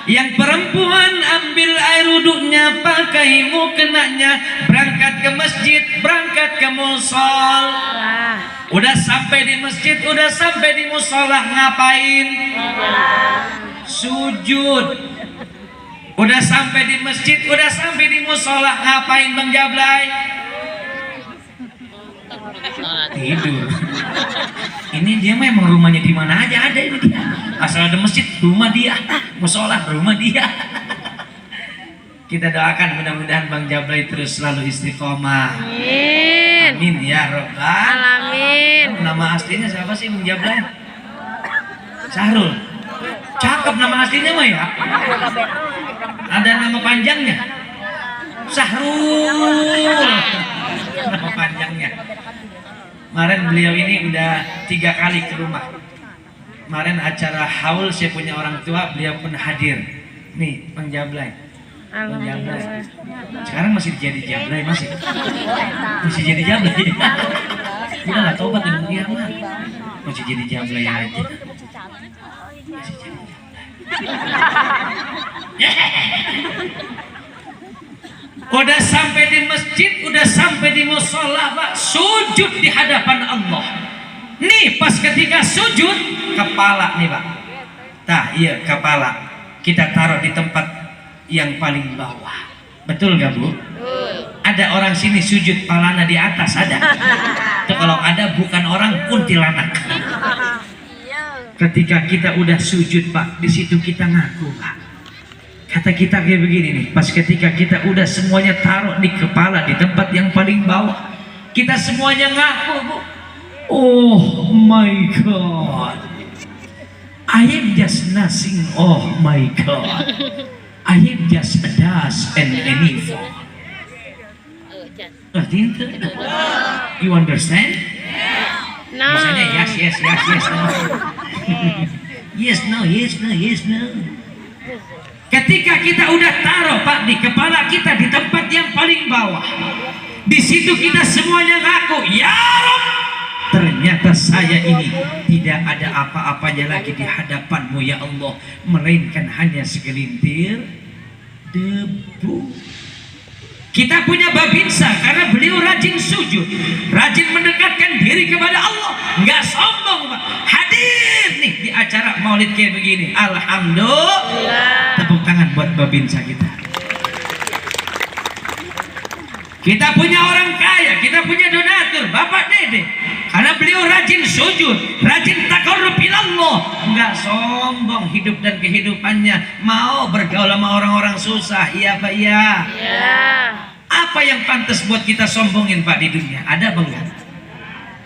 Yang perempuan ambil air wuduknya pakai mukenanya, berangkat ke masjid, berangkat ke musol. Udah sampai di masjid, udah sampai di musola, ngapain? Sujud. Udah sampai di masjid, udah sampai di musola, ngapain Bang Jablay? Tidur. Ini dia memang rumahnya di mana aja ada ini dia. Asal ada masjid, rumah dia. Musola, rumah dia. Kita doakan mudah-mudahan Bang Jablay terus selalu istiqomah. Amin ya robbal Alamin. Nama aslinya siapa sih Bang Jablay? Sahrul. Cakep nama aslinya mah ya. Ada nama panjangnya. Sahrul. Nama panjangnya. Kemarin beliau ini udah 3 kali ke rumah. Kemarin acara haul saya punya orang tua, beliau pun hadir. Nih Bang Jablay. Bang Jablay. Sekarang masih jadi Jablay masih jadi Jablay. Kita nggak tobat dengan kiamat. Masih jadi Jablay aja. Masih jadi Udah sampai di masjid, udah sampai di musola, Pak, sujud di hadapan Allah. Nih pas ketika sujud, kepala nih Pak. Nah iya kepala kita taruh di tempat yang paling bawah. Betul gak Bu? Ada orang sini sujud palana di atas, ada? Itu kalau ada bukan orang, kuntilanak. Ketika kita udah sujud Pak, di situ kita ngaku Pak. Kata kita kayak begini nih, pas ketika kita udah semuanya taruh di kepala di tempat yang paling bawah, kita semuanya ngaku Bu. Oh my God, I am just nothing. Oh my God, I am just a dust and anything. You understand? No. Misalnya yes, no. yes, no. Ketika kita udah taruh Pak di kepala kita di tempat yang paling bawah, di situ kita semuanya ngaku, ya Rabb, ternyata saya ini tidak ada apa-apanya lagi di hadapanmu ya Allah, melainkan hanya segelintir debu. Kita punya babinsa karena beliau rajin sujud, rajin mendekatkan diri kepada Allah, nggak sombong Pak. Hadir nih di acara maulid kayak begini. Alhamdulillah. Tepuk tangan buat babinsa kita. Kita punya orang kaya, kita punya donatur, Bapak Dede. Karena beliau rajin sujud, rajin taqarrub ilallah, enggak sombong hidup dan kehidupannya, mau bergaul sama orang-orang susah. Iya Pak, iya. Ya. Apa yang pantas buat kita sombongin Pak di dunia? Ada apa enggak?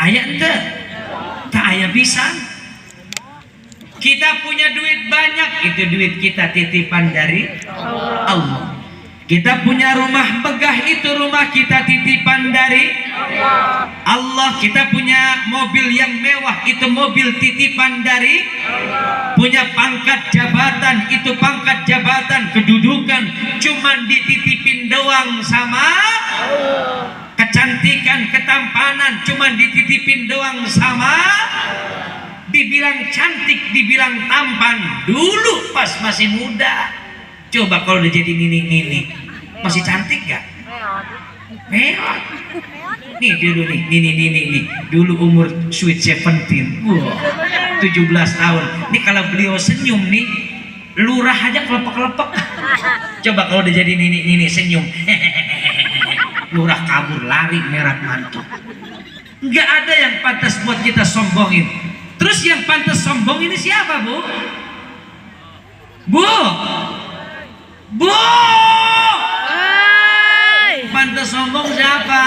Ayah ente? Tak ayah bisa. Kita punya duit banyak, itu duit kita titipan dari Allah. Kita punya rumah megah, itu rumah kita titipan dari Allah. Kita punya mobil yang mewah, itu mobil titipan dari Allah. Punya pangkat jabatan, itu pangkat jabatan, kedudukan cuman dititipin doang sama Allah. Kecantikan, ketampanan cuman dititipin doang sama. Dibilang cantik, dibilang tampan dulu pas masih muda. Coba kalau udah jadi nini, masih cantik gak? Mewah. Nih dulu nih, dulu umur sweet 17. Wow, 17 tahun. Nih kalau beliau senyum nih, lurah aja kelepek-kelepek. Coba kalau udah jadi nini senyum. Lurah kabur, lari, merat mantok. Nggak ada yang pantas buat kita sombongin. Terus yang pantas sombong ini siapa, Bu? Bu! Pantas sombong siapa?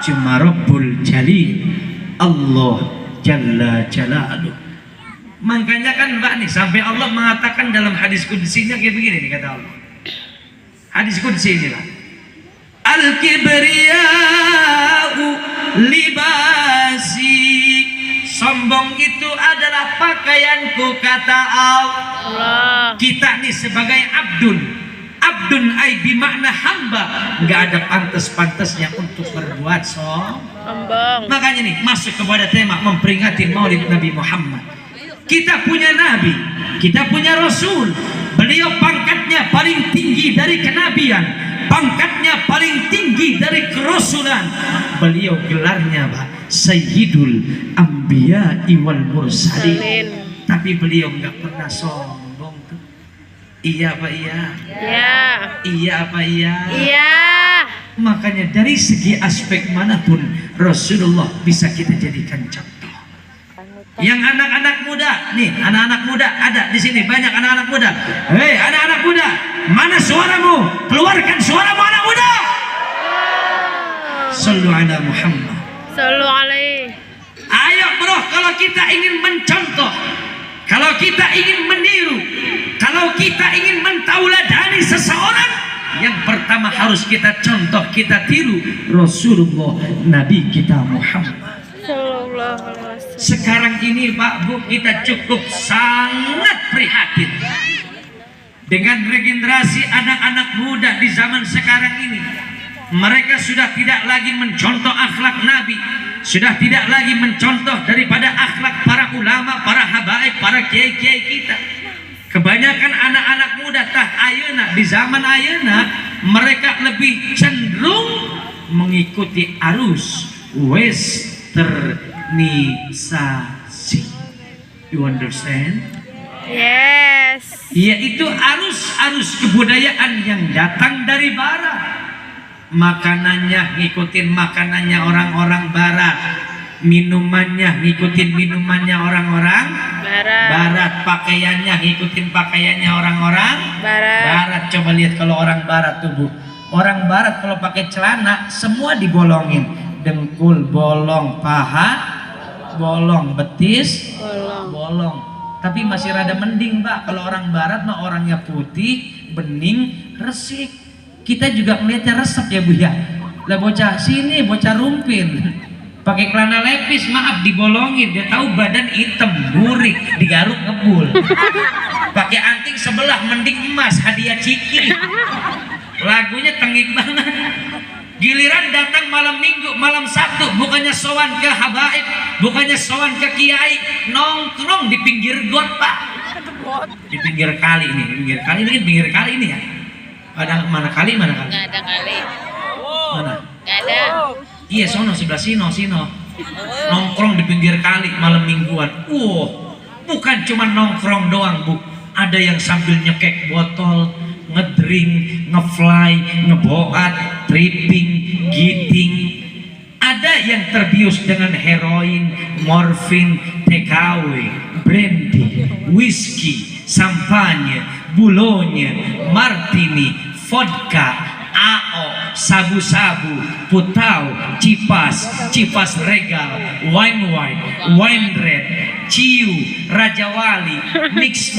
Cuma Rabbul Jalil, Allah Jalla Jalaluh. Makanya kan Mbak nih, sampai Allah mengatakan dalam hadis qudsinya kayak begini nih, kata Allah. Hadis qudsi inilah. Al-kibriya'u libasi. Sombong itu adalah pakaianku, kata Allah. Kita nih sebagai abdun ay bimakna hamba, nggak ada pantas-pantasnya untuk berbuat sombong. Makanya nih masuk kepada tema memperingati Maulid Nabi Muhammad. Kita punya nabi, kita punya rasul. Beliau pangkatnya paling tinggi dari kenabian, pangkatnya paling tinggi dari kerasulan. Beliau gelarnya Sayyidul Anbiya'i wal Mursalin. Tapi beliau nggak pernah sombong tuh. Iya Pak, iya. Iya. Iya apa iya? Iya. Makanya dari segi aspek manapun Rasulullah bisa kita jadikan contoh. Yang anak-anak muda, nih anak-anak muda ada di sini, banyak anak-anak muda. Hei anak-anak muda, mana suaramu? Keluarkan suaramu anak muda. Sallu ala Muhammad. Sallu alaihi. Ayo bro, kalau kita ingin mencontoh, kalau kita ingin meniru, kalau kita ingin mentauladani seseorang, yang pertama harus kita contoh, kita tiru Rasulullah Nabi kita Muhammad. Sekarang ini Pak Bu, kita cukup sangat prihatin dengan regenerasi anak-anak muda di zaman sekarang ini. Mereka sudah tidak lagi mencontoh akhlak Nabi, sudah tidak lagi mencontoh daripada akhlak para ulama, para habaib, para kiai-kiai kita. Kebanyakan anak-anak muda ayeuna, di zaman ayeuna, mereka lebih cenderung mengikuti arus westernisasi. You understand? Yes. Yaitu arus kebudayaan yang datang dari barat. Makanannya ngikutin makanannya orang-orang barat, minumannya ngikutin minumannya orang-orang barat, pakaiannya ngikutin pakaiannya orang-orang barat. Coba lihat kalau orang barat tuh Bu, orang barat kalau pakai celana semua dibolongin, dengkul bolong, paha bolong, betis bolong. Tapi masih rada mending Mbak, kalau orang barat mah orangnya putih, bening, resik. Kita juga melihatnya resep ya Bu ya. Lah bocah sini, bocah rumpin, pakai celana lepis, maaf dibolongin, dia tahu badan hitam, burik, digaruk ngebul. Pakai anting sebelah, mending emas, hadiah ciki. Lagunya tengik banget. Giliran datang malam Minggu, malam Sabtu, bukannya sowan ke habaib, bukannya sowan ke kiai, nongkrong di pinggir got Pak. Di pinggir kali ini, pinggir kali ini kan pinggir kali ini ya. Ada mana kali? Nggak ada kali. Mana? Nggak ada. Iya sono sebelah sino. Nongkrong di pinggir kali malam mingguan. Bukan cuma nongkrong doang, Bu. Ada yang sambil nyekek botol, ngedrink, ngefly, ngeboat, tripping, giting. Ada yang terbius dengan heroin, morfin, TKW, brandy, whisky, sampanye, bulonya, martini, vodka, AO, sabu-sabu, putau, cipas regal, wine white, wine red, ciu, raja wali, mix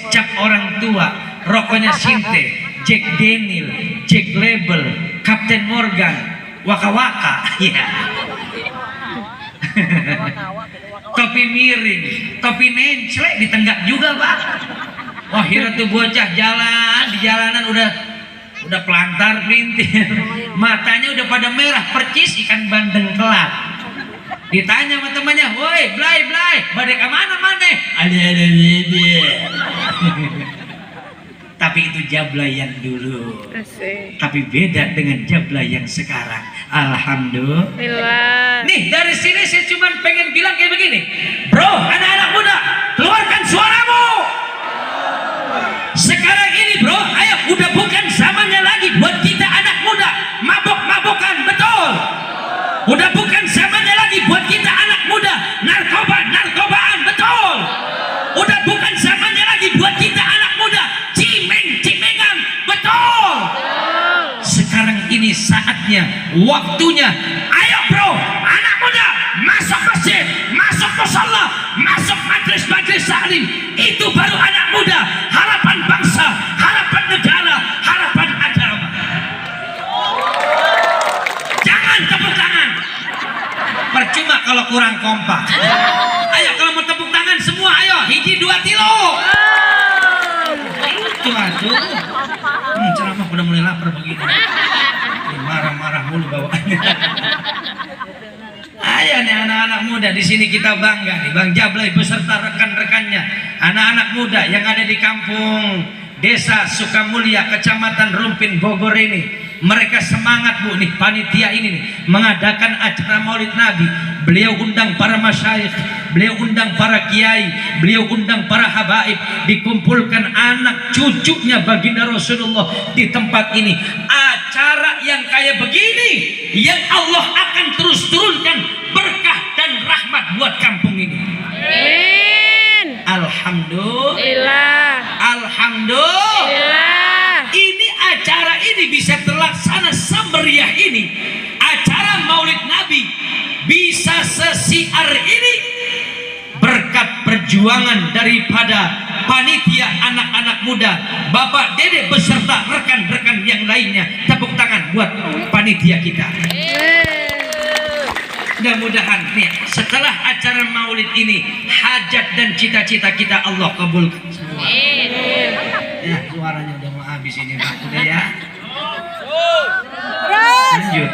cap orang tua, rokoknya Sinte, Jack Daniel, Jack Label, Captain Morgan, waka-waka, ya. Topi miring, topi nenclek ditenggak juga, Pak. Wah, kira tuh bocah jalan di jalanan udah pelantar pelintir, matanya udah pada merah percis ikan bandeng kelap. Ditanya sama temannya, woi Blay, badai ke mana? Ada. Tapi itu Jablay yang dulu. Asik. Tapi beda dengan Jablay yang sekarang. Alhamdulillah. Nih dari sini saya cuma pengen bilang kayak begini, bro, anak-anak muda, keluarkan suaramu. Sekarang ini bro, ayo udah bukan zamannya lagi buat kita anak muda mabok-mabokan, betul. Udah bukan zamannya lagi buat kita anak muda narkobaan, betul. Udah bukan zamannya lagi buat kita anak muda cimengan, betul. Sekarang ini saatnya, waktunya. Ayo bro, anak muda, masuk masjid, masuk musholla, masuk majlis taklim. Itu baru anak muda, harapan bangsa, harapan negara, harapan agama. Jangan tepuk tangan, percuma kalau kurang kompak. Ayo kalau mau tepuk tangan semua, ayo hiji dua tilo. Itu atuh. Ceramah udah mulai lapar begini. Marah-marah mulu bawaannya. Ayo nih anak-anak muda, di sini kita bangga nih Bang Jablay beserta rekan-rekannya, anak-anak muda yang ada di kampung Desa Sukamulya, Kecamatan Rumpin, Bogor ini. Mereka semangat Bu nih, panitia ini nih mengadakan acara Maulid Nabi. Beliau undang para masyayikh, beliau undang para kiai, beliau undang para habaib, dikumpulkan anak cucunya baginda Rasulullah di tempat ini. Acara yang kayak begini yang Allah akan terus turunkan berkah dan rahmat buat kampung ini. Amin. Alhamdulillah. Ini acara ini bisa terlaksana semeriah ini, acara Maulid Nabi bisa sesiar ini berkat perjuangan daripada panitia anak-anak muda, Bapak Dede beserta rekan-rekan yang lainnya. Tepuk tangan buat panitia kita. Mudah-mudahan nih setelah acara Maulid ini hajat dan cita-cita kita Allah kabulkan semua. Ya, suaranya udah mau habis ini Pak. Udah ya. Lanjut.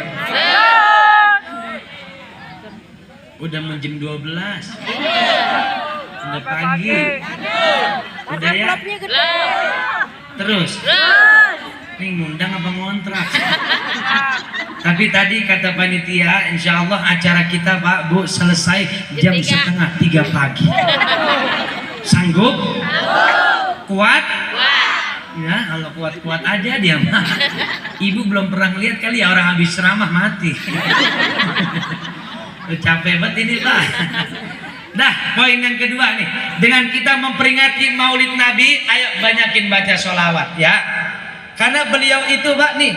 Udah mau jam 12. Udah pagi. Udah ya. Terus. Ini ngundang apa ngontrak? Tapi tadi kata panitia, insya Allah acara kita Pak Bu selesai jam setengah 3 pagi. Sanggup? Kuat? Ya, kalau kuat-kuat aja dia mah. Ibu belum pernah lihat kali ya orang habis ceramah mati. Capek banget ini Pak. Nah, poin yang kedua nih, dengan kita memperingati Maulid Nabi, ayo banyakin baca sholawat ya. Karena beliau itu Pak nih,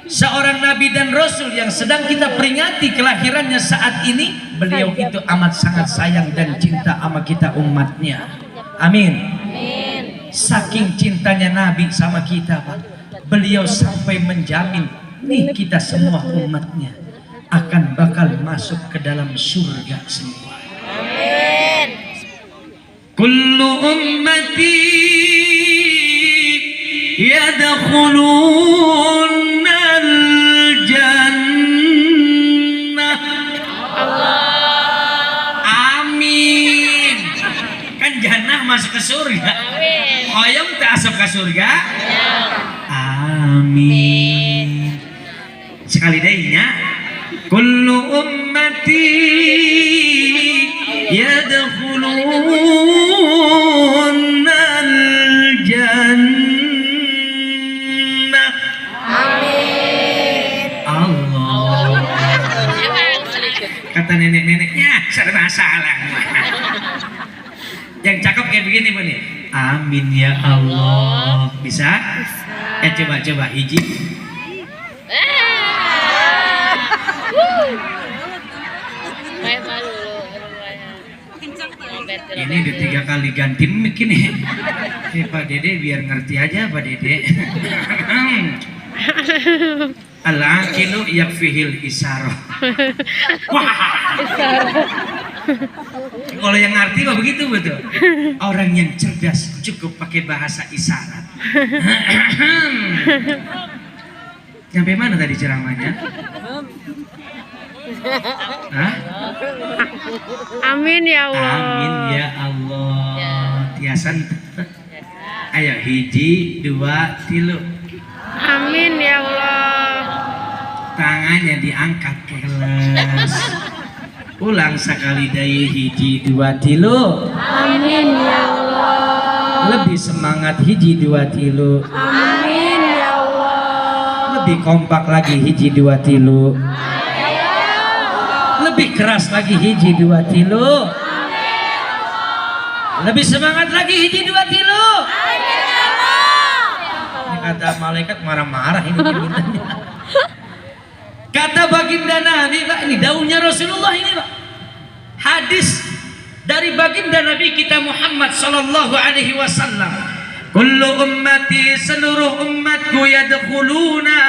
seorang Nabi dan Rasul yang sedang kita peringati kelahirannya saat ini. Beliau itu amat sangat sayang dan cinta sama kita umatnya. Amin. Saking cintanya Nabi sama kita Pak, beliau sampai menjamin nih kita semua umatnya akan bakal masuk ke dalam surga semua. Amin. Kullu ummati yadkhulun al-jannah. Amin. Kan jannah masuk ke surga. Hoyong tak masuk ke surga. Amin. Sekali deh ya. Kullu ummati yadkhulun nenek-neneknya serba salah. Yang cakep kayak begini Bu nih. Amin ya Allah. Bisa? Coba hiji. Ini udah 3 kali ganti mic ini. Pak Dede biar ngerti aja Pak Dede. Al-aqilu yakfihil isyaroh. Kalau yang ngerti mah begitu betul. Orang yang cerdas cukup pakai bahasa isyarat. Sampai mana tadi ceramahnya? Hah? Amin ya Allah. Amin ya Allah. Tiasan. Ayo hiji, 2, 3. Amin ya Allah. Tangannya diangkat keles. Ulang sekali dari hiji, 2, 3. Amin ya Allah. Lebih semangat hiji, 2, 3. Amin ya Allah. Lebih kompak lagi hiji, 2, 3. Lebih keras lagi hiji, 2, 3. Lebih semangat lagi hiji, 2, 3. Ini kata malaikat marah-marah ini mintanya. Kata baginda Nabi Pak, ini daunnya Rasulullah ini Pak. Hadis dari baginda Nabi kita Muhammad sallallahu alaihi wasallam. Kullu ummati, seluruh umatku yadkhuluna,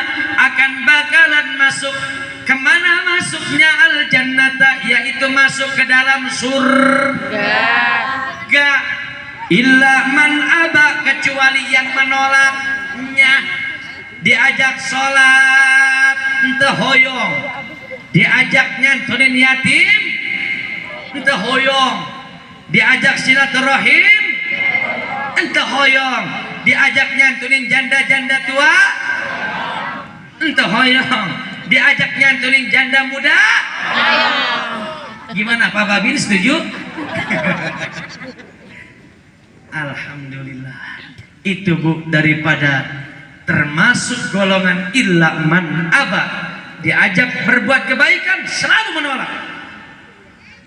akan bakalan masuk. Kemana masuknya al jannata, yaitu masuk ke dalam surga. Illa man aba, kecuali yang menolaknya. Diajak sholat ente hoyong, diajak nyantunin yatim ente hoyong, diajak silaturahim ente hoyong, diajak nyantunin janda-janda tua ente hoyong, diajak nyantunin janda muda. Gimana Pak Babin, setuju? Alhamdulillah. Itu Bu, daripada termasuk golongan illa man aba, diajak berbuat kebaikan selalu menolak.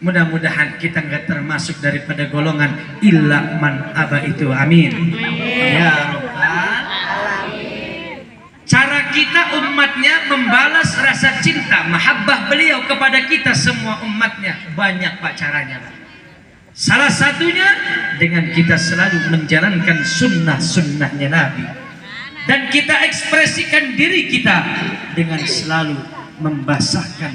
Mudah-mudahan kita nggak termasuk daripada golongan illa man aba itu. Amin. Ya Rabbal. Cara kita umatnya membalas rasa cinta mahabbah beliau kepada kita semua umatnya banyak Pak caranya Pak. Salah satunya dengan kita selalu menjalankan sunnah-sunnahnya Nabi. Dan kita ekspresikan diri kita dengan selalu membasahkan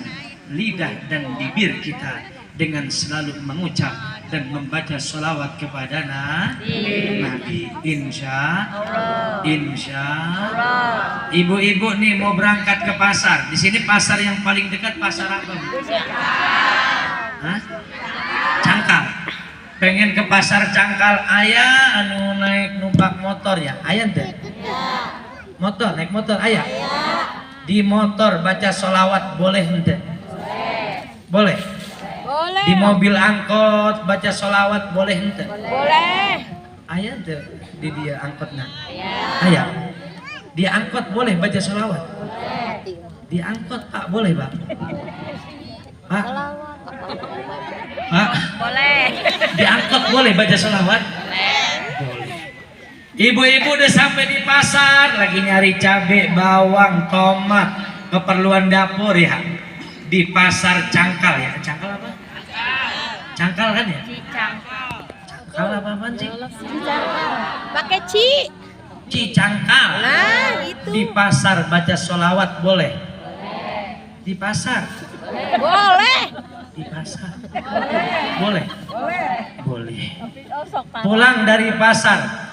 lidah dan bibir kita, dengan selalu mengucap dan membaca sholawat kepada Nabi. Insya Allah. Ibu-ibu nih mau berangkat ke pasar. Di sini pasar yang paling dekat pasar apa? Hah? Cangkal. Pengen ke pasar Cangkal, ayah anu naik numpak motor ya, ayah deh. Motor, naik motor, ayah. Di motor baca sholawat boleh ente? Boleh. Boleh. Di mobil angkot baca sholawat boleh ente? Boleh. Ayah deh di dia angkotnya. Ayah. Di angkot boleh baca sholawat? Di angkot Pak boleh Pak? Pak? Pak? Boleh. Diangkut boleh baca sholawat? Boleh. Ibu-ibu udah sampai di pasar, lagi nyari cabai, bawang, tomat, keperluan dapur ya. Di pasar Cangkal ya. Cangkal apa? Cangkal kan ya? Cangkal apa-apaan sih? Pakai Cicangkal. Nah, itu. Di pasar baca sholawat boleh? Di pasar? Boleh. Di pasar? Boleh? Boleh. Pulang dari pasar,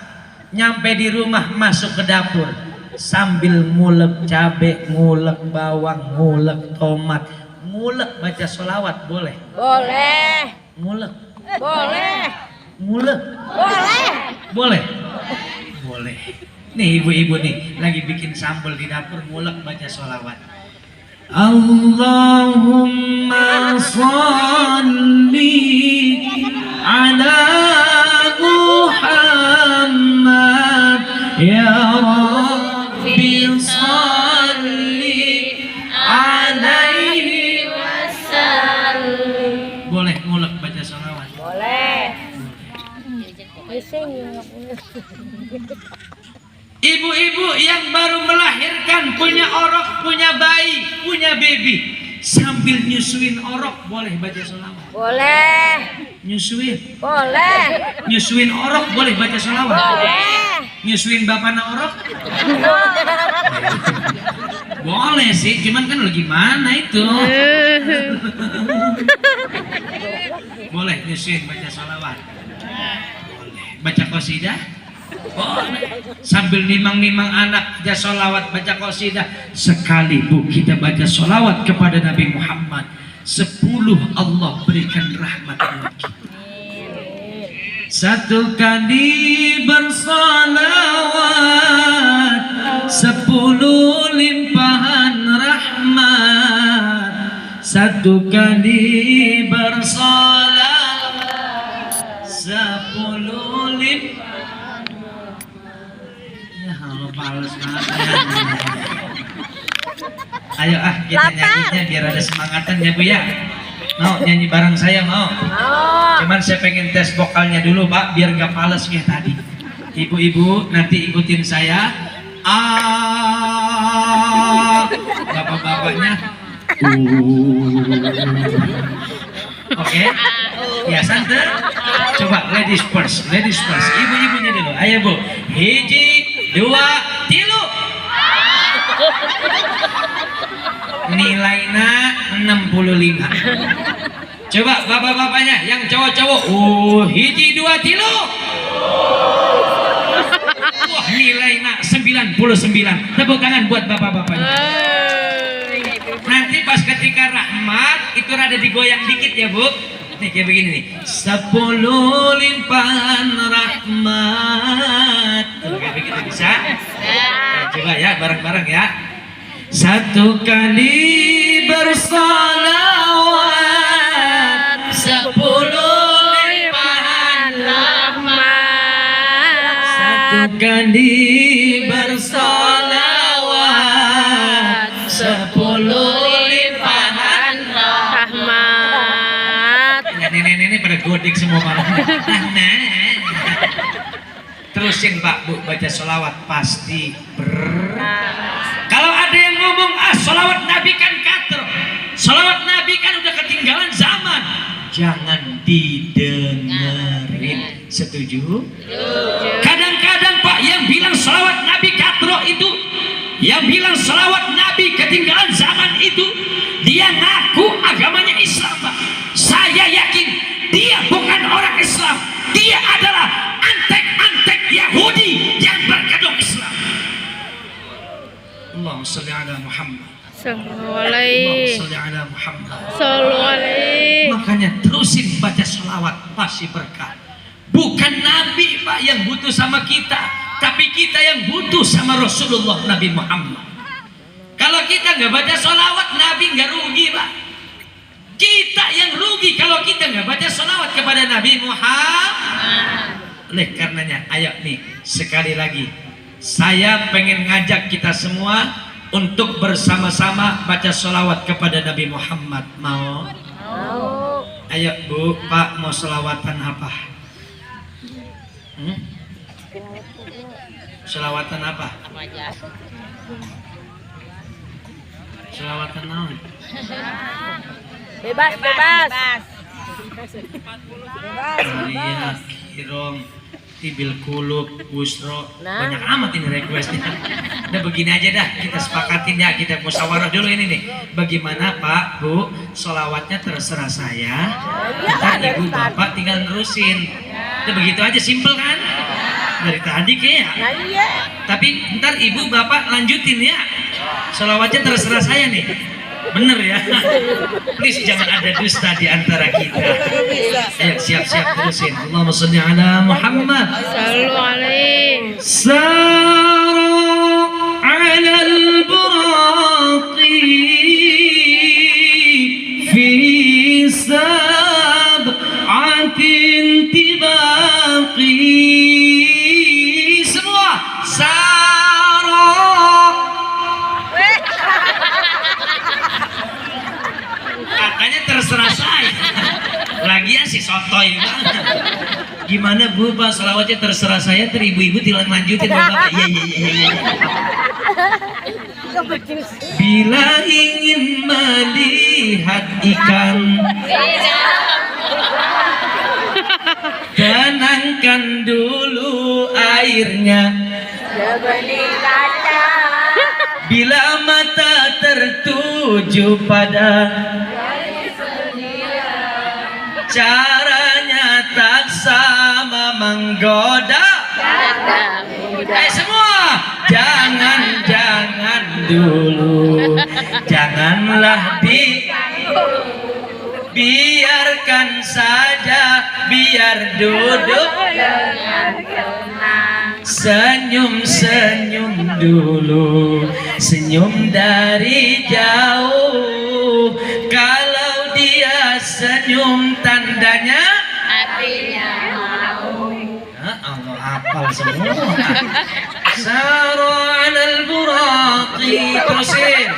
nyampe di rumah masuk ke dapur, sambil ngulek cabai, ngulek bawang, ngulek tomat, ngulek baca sholawat boleh? Boleh. Ngulek? Boleh. Ngulek? Boleh. Boleh? Boleh. Nih ibu-ibu nih lagi bikin sambal di dapur, ngulek baca sholawat. Allahumma salli ala Muhammad ya Rabbi salli alaihi wasallam. Ibu-ibu yang baru melahirkan, punya orok, punya bayi, punya baby, sambil nyusuin orok boleh baca sholawat? Boleh. Nyusuin? Boleh. Nyusuin orok boleh baca sholawat? Boleh. Nyusuin bapakna orok? Boleh sih, cuman kan lagi mana itu? Boleh nyusuin baca sholawat? Boleh. Baca qasidah? Boleh. Sambil nimang-nimang anak baca sholawat, baca qasidah. Sekali bu kita baca sholawat kepada Nabi Muhammad, 10 Allah berikan rahmat buat kita. Satu kali bersalawat, 10 limpahan rahmat. Satu kali bersalawat, 10 limpahan. Ya Allah, males banget. Ayo kita nyanyinya biar ada semangatan ya bu ya. Mau nyanyi bareng saya mau? Mau. Cuman saya pengen tes vokalnya dulu pak, biar nggak pales kayak tadi. Ibu-ibu nanti ikutin saya. Bapak-bapaknya. Oke. Ya santai. Coba ladies first, ladies first. Ibu-ibunya dulu. Ayo bu. Hiji, dua, tilu. Nilainya 65. Coba bapak-bapaknya yang cowok-cowok. Hiji dua tilu. Wah nilainya 99. Tepuk tangan buat bapak-bapaknya. Nanti pas ketika rahmat itu rada digoyang dikit ya bu. Nih kayak begini nih. 10 limpahan rahmat. Tuh, kayak begitu bisa? Coba ya bareng-bareng ya. Satu kali bersalawat, 10 limpahan rahmat. Satu kali bersalawat, 10 limpahan Rahmat. Nenek-nenek pada godik semua malam. Terusin pak bu baca sholawat pasti Kalau ada yang ngomong sholawat Nabi kan katro, sholawat Nabi kan udah ketinggalan zaman, jangan didengerin. Setuju? Kadang-kadang pak yang bilang sholawat Nabi katro itu, yang bilang sholawat Nabi ketinggalan zaman itu, dia ngaku agamanya Islam pak. Saya yakin dia bukan orang Islam, dia adalah antek-antek Yahudi yang berkedok Islam. Allahumma sholli ala Muhammad. Allahumma sholli ala Muhammad. Makanya terusin baca sholawat pasti berkah. Bukan Nabi pak yang butuh sama kita, tapi kita yang butuh sama Rasulullah Nabi Muhammad. Kalau kita nggak baca sholawat, Nabi nggak rugi pak. Kita yang rugi kalau kita nggak baca sholawat kepada Nabi Muhammad. Oleh karenanya, ayo nih sekali lagi, saya pengen ngajak kita semua untuk bersama-sama baca sholawat kepada Nabi Muhammad. Mau? Mau. Ayo bu, pak mau sholawatan apa? Sholawatan apa? Sholawatan naon? Bebas, bebas. Iya, kirong, tibil kulub, busro, Nah. banyak amat ini requestnya. Udah begini aja dah, kita sepakatin ya, kita musyawarah dulu ini nih. Bagaimana Pak, Bu, sholawatnya terserah saya, ntar ibu bapak tinggal nerusin. Udah begitu aja, simple kan? Dari tadi kayak. Nah iya. Tapi ntar ibu bapak lanjutin ya, sholawatnya terserah saya nih. Bener ya, please jangan ada dusta di antara kita. Ayo siap-siap terusin. Allahumma sholli ala Muhammad. Sallu alaihi. Sara ala al-buraqi fi sab'atin tibaqi. Semua Sara. Katanya terserah saya. Lagian si sotoy banget. Gimana Bu, Pak selawatnya terserah saya, ibu-ibu tilang lanjutin Bapak. Iya iya iya iya. Bila ingin melihat ikan, tenangkan dulu airnya. Bila mata tertuju pada caranya tak sama menggoda. Semua jangan dulu, janganlah biarkan saja, biar duduk senyum dulu, senyum dari jauh. Kalau dia senyum tandanya hatinya mau. Allah hafal semua. Saru 'alal buraqi, terusin.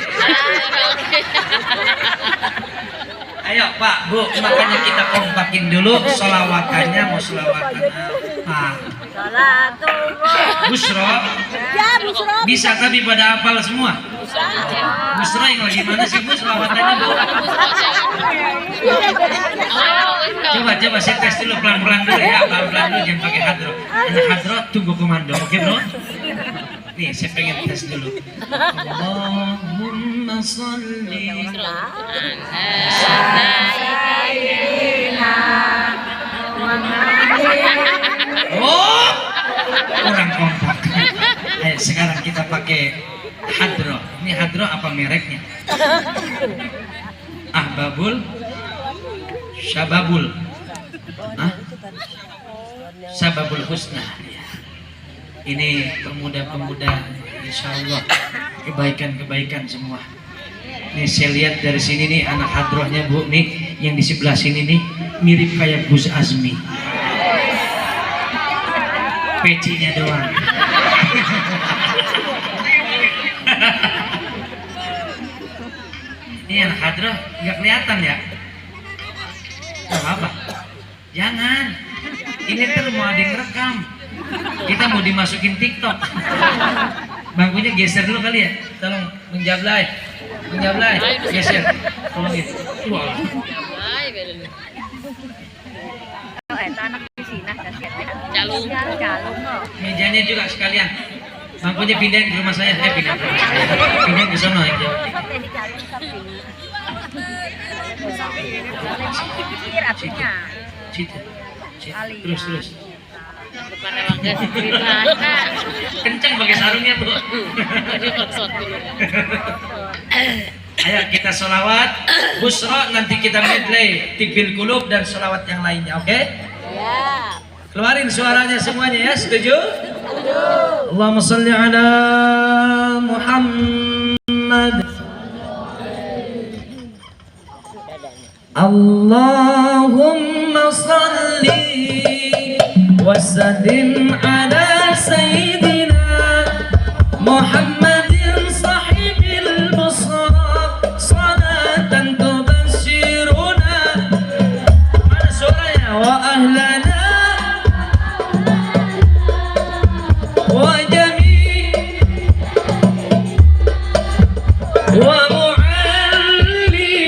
Ayo Pak, Bu, makanya kita kompakin dulu solawatannya, mau solawatan apa? Busro, bisa tapi pada hafal semua. Busro yang lagi mana sih Bu solawatannya Bu? Coba saya tes dulu pelan-pelan dulu ya, pelan-pelan dulu, jangan pakai hadro. Anak hadro tunggu komando, oke bro? Nih saya pengen tes dulu. Allahumma sholli oh, kurang kompak. Ayo sekarang kita pakai hadro. Ini hadro apa mereknya? Ahbabul Syababul. Hah? Sababul Husna. Ini pemuda-pemuda, insya Allah kebaikan-kebaikan semua. Nih saya lihat dari sini nih anak hadrohnya Bu nih, yang di sebelah sini nih mirip kayak Gus Azmi. Pecinya doang. Ini anak hadroh nggak kelihatan ya? Gak apa? Jangan. Ini ntar mau ada yang rekam. Kita mau dimasukin TikTok. Bangkunya geser dulu kali ya. Tolong menjablay, geser. Tolong gitu. Mejanya juga sekalian. Bangkunya pindahin ke rumah saya. Pindahin ke sana aja. Terus. Kencang pakai sarungnya tuh. Ayo kita sholawat busro, nanti kita medley tibil kulub dan sholawat yang lainnya, oke? Ya. Keluarin suaranya semuanya ya, setuju? Allahumma sholli ala Muhammad. Allahumma sholli wasallim ala sayyidina Muhammadin sahibil busra, salatan tubashiruna. Mana suaranya? Wa ahlana wa jami' wa muallimina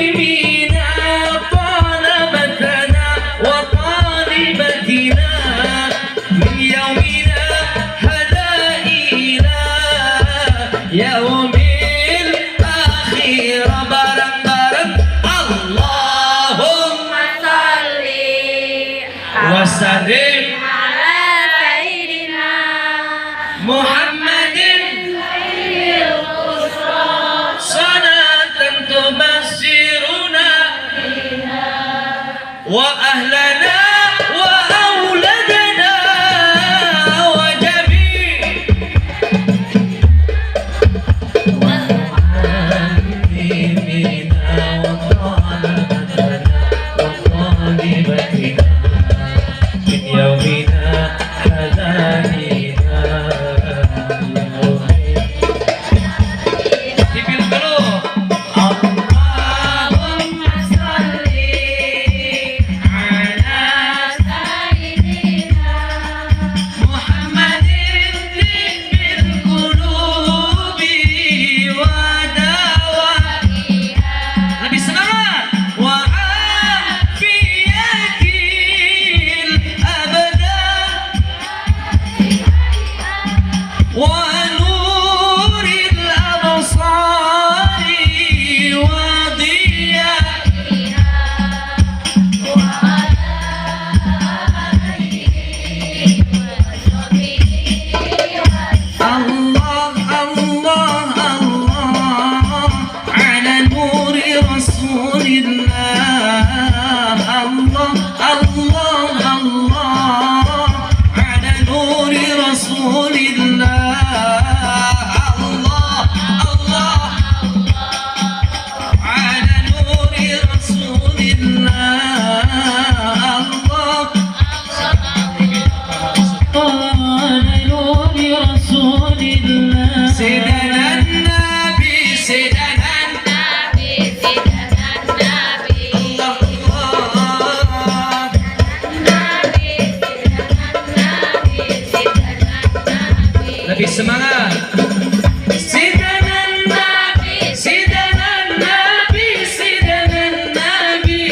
talabatana wa talibatina min yawmina hada ila yaumil akhir. Bareng-bareng Allahumma sholli wa sallim Muhammadin salatan tubashiruna wa ahlana wa auladana wa jami' semangat. Sidanan Nabi, Sidanan Nabi, Sidanan Nabi,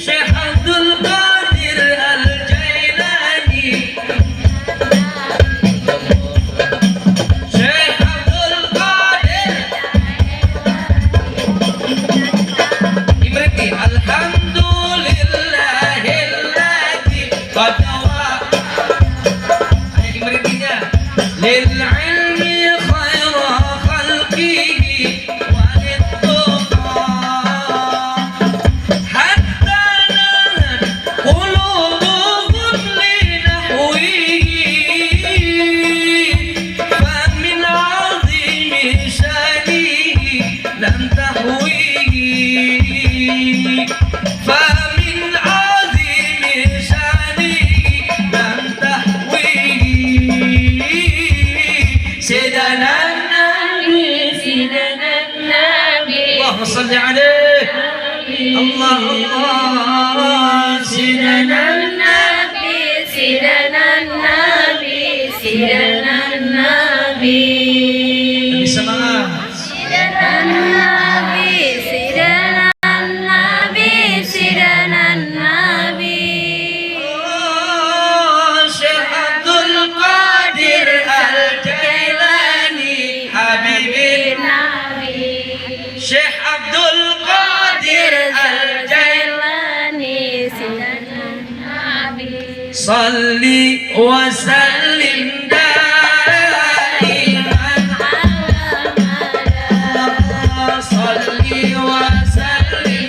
Syekh Abdul Qadir Al-Jailani, Syekh Abdul Qadir. Imriti alhamdulillahilladzi qad للعلم خير خلقه وللتقى حتى نهت قلوبهم لنحوه فمن عظيم شانه لم تهويه فمن عظيم شانه لم تهويه سيدنا النبي سيدنا النبي اللهم صل عليه الله الله سيدنا النبي سيدنا النبي سيدنا النبي semangat سيدنا النبي سيدنا النبي سيدنا النبي Syekh Abdul Qadir Al-Jailani Habibin Nabi Syekh Abdul Qadir Al-Jailani Sayyidina Nabi Salli wa sallim daiman ala Salli wa sallim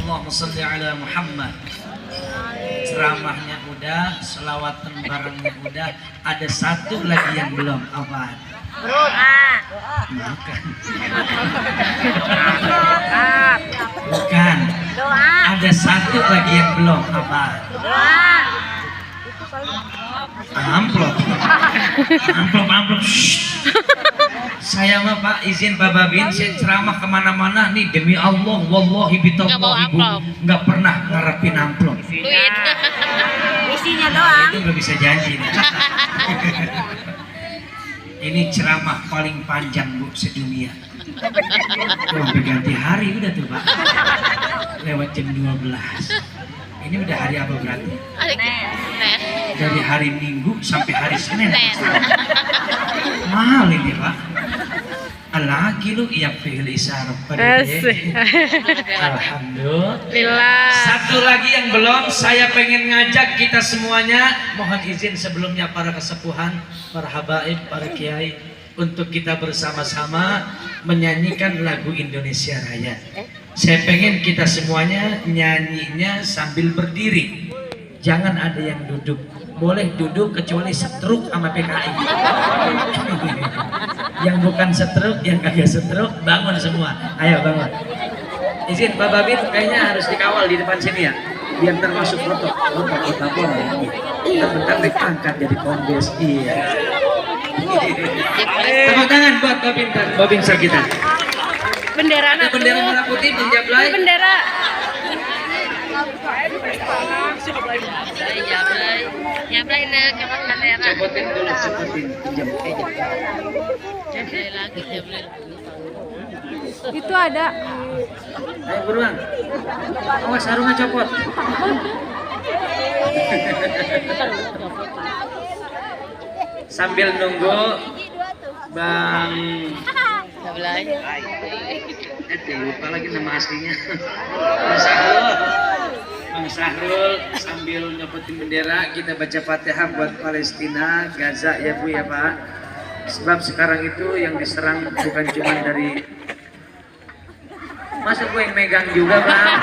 Allahumma salli ala Muhammad. Ceramahnya udah, selawatan barengnya udah, ada satu lagi yang belum. Apa? Bukan. Bukan. Ada satu lagi yang belum. Apa? Amplop. Amplop. Shh. Saya mah Pak, izin Pak Babin, saya ceramah kemana-mana nih demi Allah, wallahi bitallahi ibu, nggak pernah ngarepin amplop. Isinya doang. Itu nggak bisa janji. Ini ceramah paling panjang Bu sedunia. Tuh, sampai ganti hari udah tuh Pak. Lewat jam 12. Ini udah hari apa berarti? Dari hari Minggu sampai hari Senin. Mahal ini Pak. Al-aqilu yaqfil isarah. Alhamdulillah. Satu lagi yang belum, saya pengen ngajak kita semuanya, mohon izin sebelumnya para kesepuhan, para habaib, para kiai, untuk kita bersama-sama menyanyikan lagu Indonesia Raya. Saya pengen kita semuanya nyanyinya sambil berdiri. Jangan ada yang duduk. Boleh duduk kecuali setruk sama PKI. Yang bukan setruk, yang kagak setruk, bangun semua. Ayo bangun. Izin Pak Babin, kayaknya harus dikawal di depan sini ya. Biar termasuk foto. Foto boleh. Kita bentar naik angkat jadi kombes. Iya. Tepuk tangan buat Babin Sar kita. Bendera Ada bendera merah putih menjablay. Bendera. Nyablay na kapag bendera. Copotin dulu, copotin. Pinjam. Jablay lagi. Itu ada. Ayo buruan. Awas sarungnya copot. Sambil nunggu Bang Jablay. lupa lagi nama aslinya. Bang Sahrul. Bang Sahrul sambil nyopotin bendera, kita baca Fatihah buat Palestina, Gaza ya Bu ya Pak. Sebab sekarang itu yang diserang bukan cuma dari, masa gue yang megang juga Bang?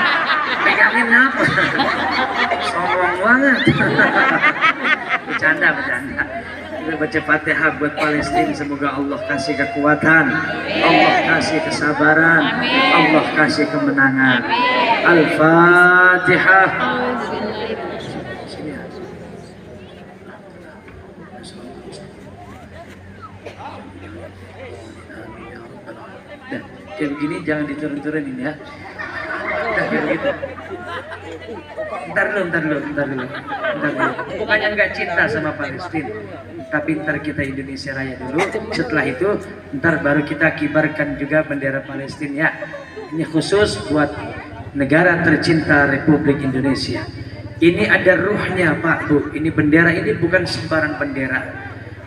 Pegangin apa? Sombong banget. Bercanda. Kita baca Fatihah buat Palestina, semoga Allah kasih kekuatan, Allah kasih kesabaran, Allah kasih kemenangan. Al-Fatihah. Nah, kayak begini jangan diturun-turunin ya. Udah kayak begitu. Ntar dulu. Bukannya nggak cinta sama Palestina, tapi ntar kita Indonesia Raya dulu. Setelah itu, ntar baru kita kibarkan juga bendera Palestina ya. Ini khusus buat negara tercinta Republik Indonesia. Ini ada ruhnya Pak Bu. Ini bendera ini bukan sembarang bendera.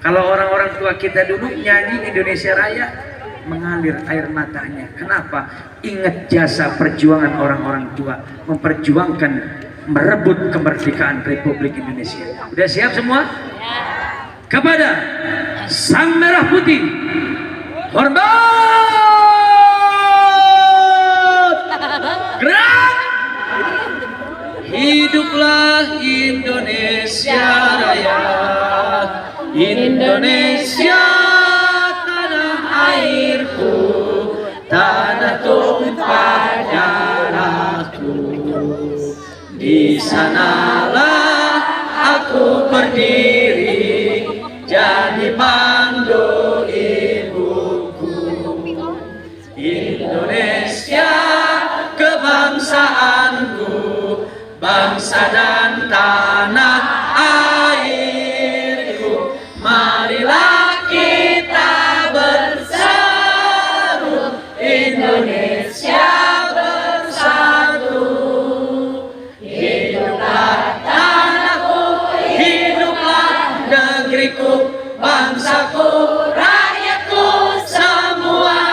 Kalau orang-orang tua kita dulu nyanyi Indonesia Raya, mengalir air matanya. Kenapa? Ingat jasa perjuangan orang-orang tua, memperjuangkan, merebut kemerdekaan Republik Indonesia. Udah siap semua? Kepada Sang Merah Putih, hormat! Gerak! Hiduplah Indonesia Raya, Indonesia airku, tanah tumpah darahku. Di sanalah aku berdiri, jadi pandu ibuku. Indonesia kebangsaanku, bangsa dan tanah airku. Marilah kita Indonesia bersatu. Hiduplah tanahku, hiduplah negeriku, bangsaku, rakyatku semuanya.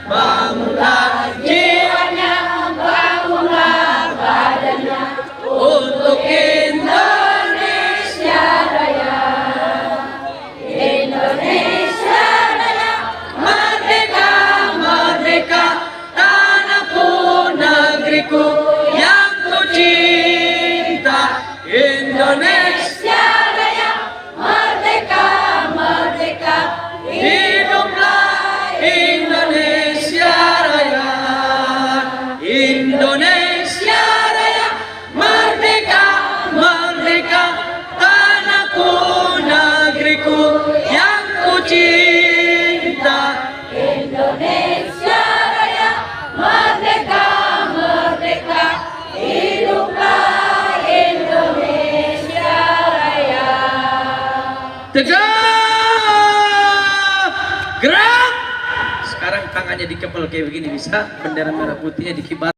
Bangunlah jiwanya, bangunlah badannya untuk Indonesia Raya. Indonesia Raya, merdeka, merdeka, tanahku, negeriku yang ku cinta. Indonesia Raya, merdeka, merdeka, hiduplah Indonesia Raya. Indonesia Raya, merdeka, merdeka, tanahku, negeriku yang ku cinta. Indonesia Raya, merdeka, merdeka, hiduplah Indonesia Raya. Tegak, gerak. Sekarang tangannya dikepel kayak begini, bisa bendera merah putihnya dikibar.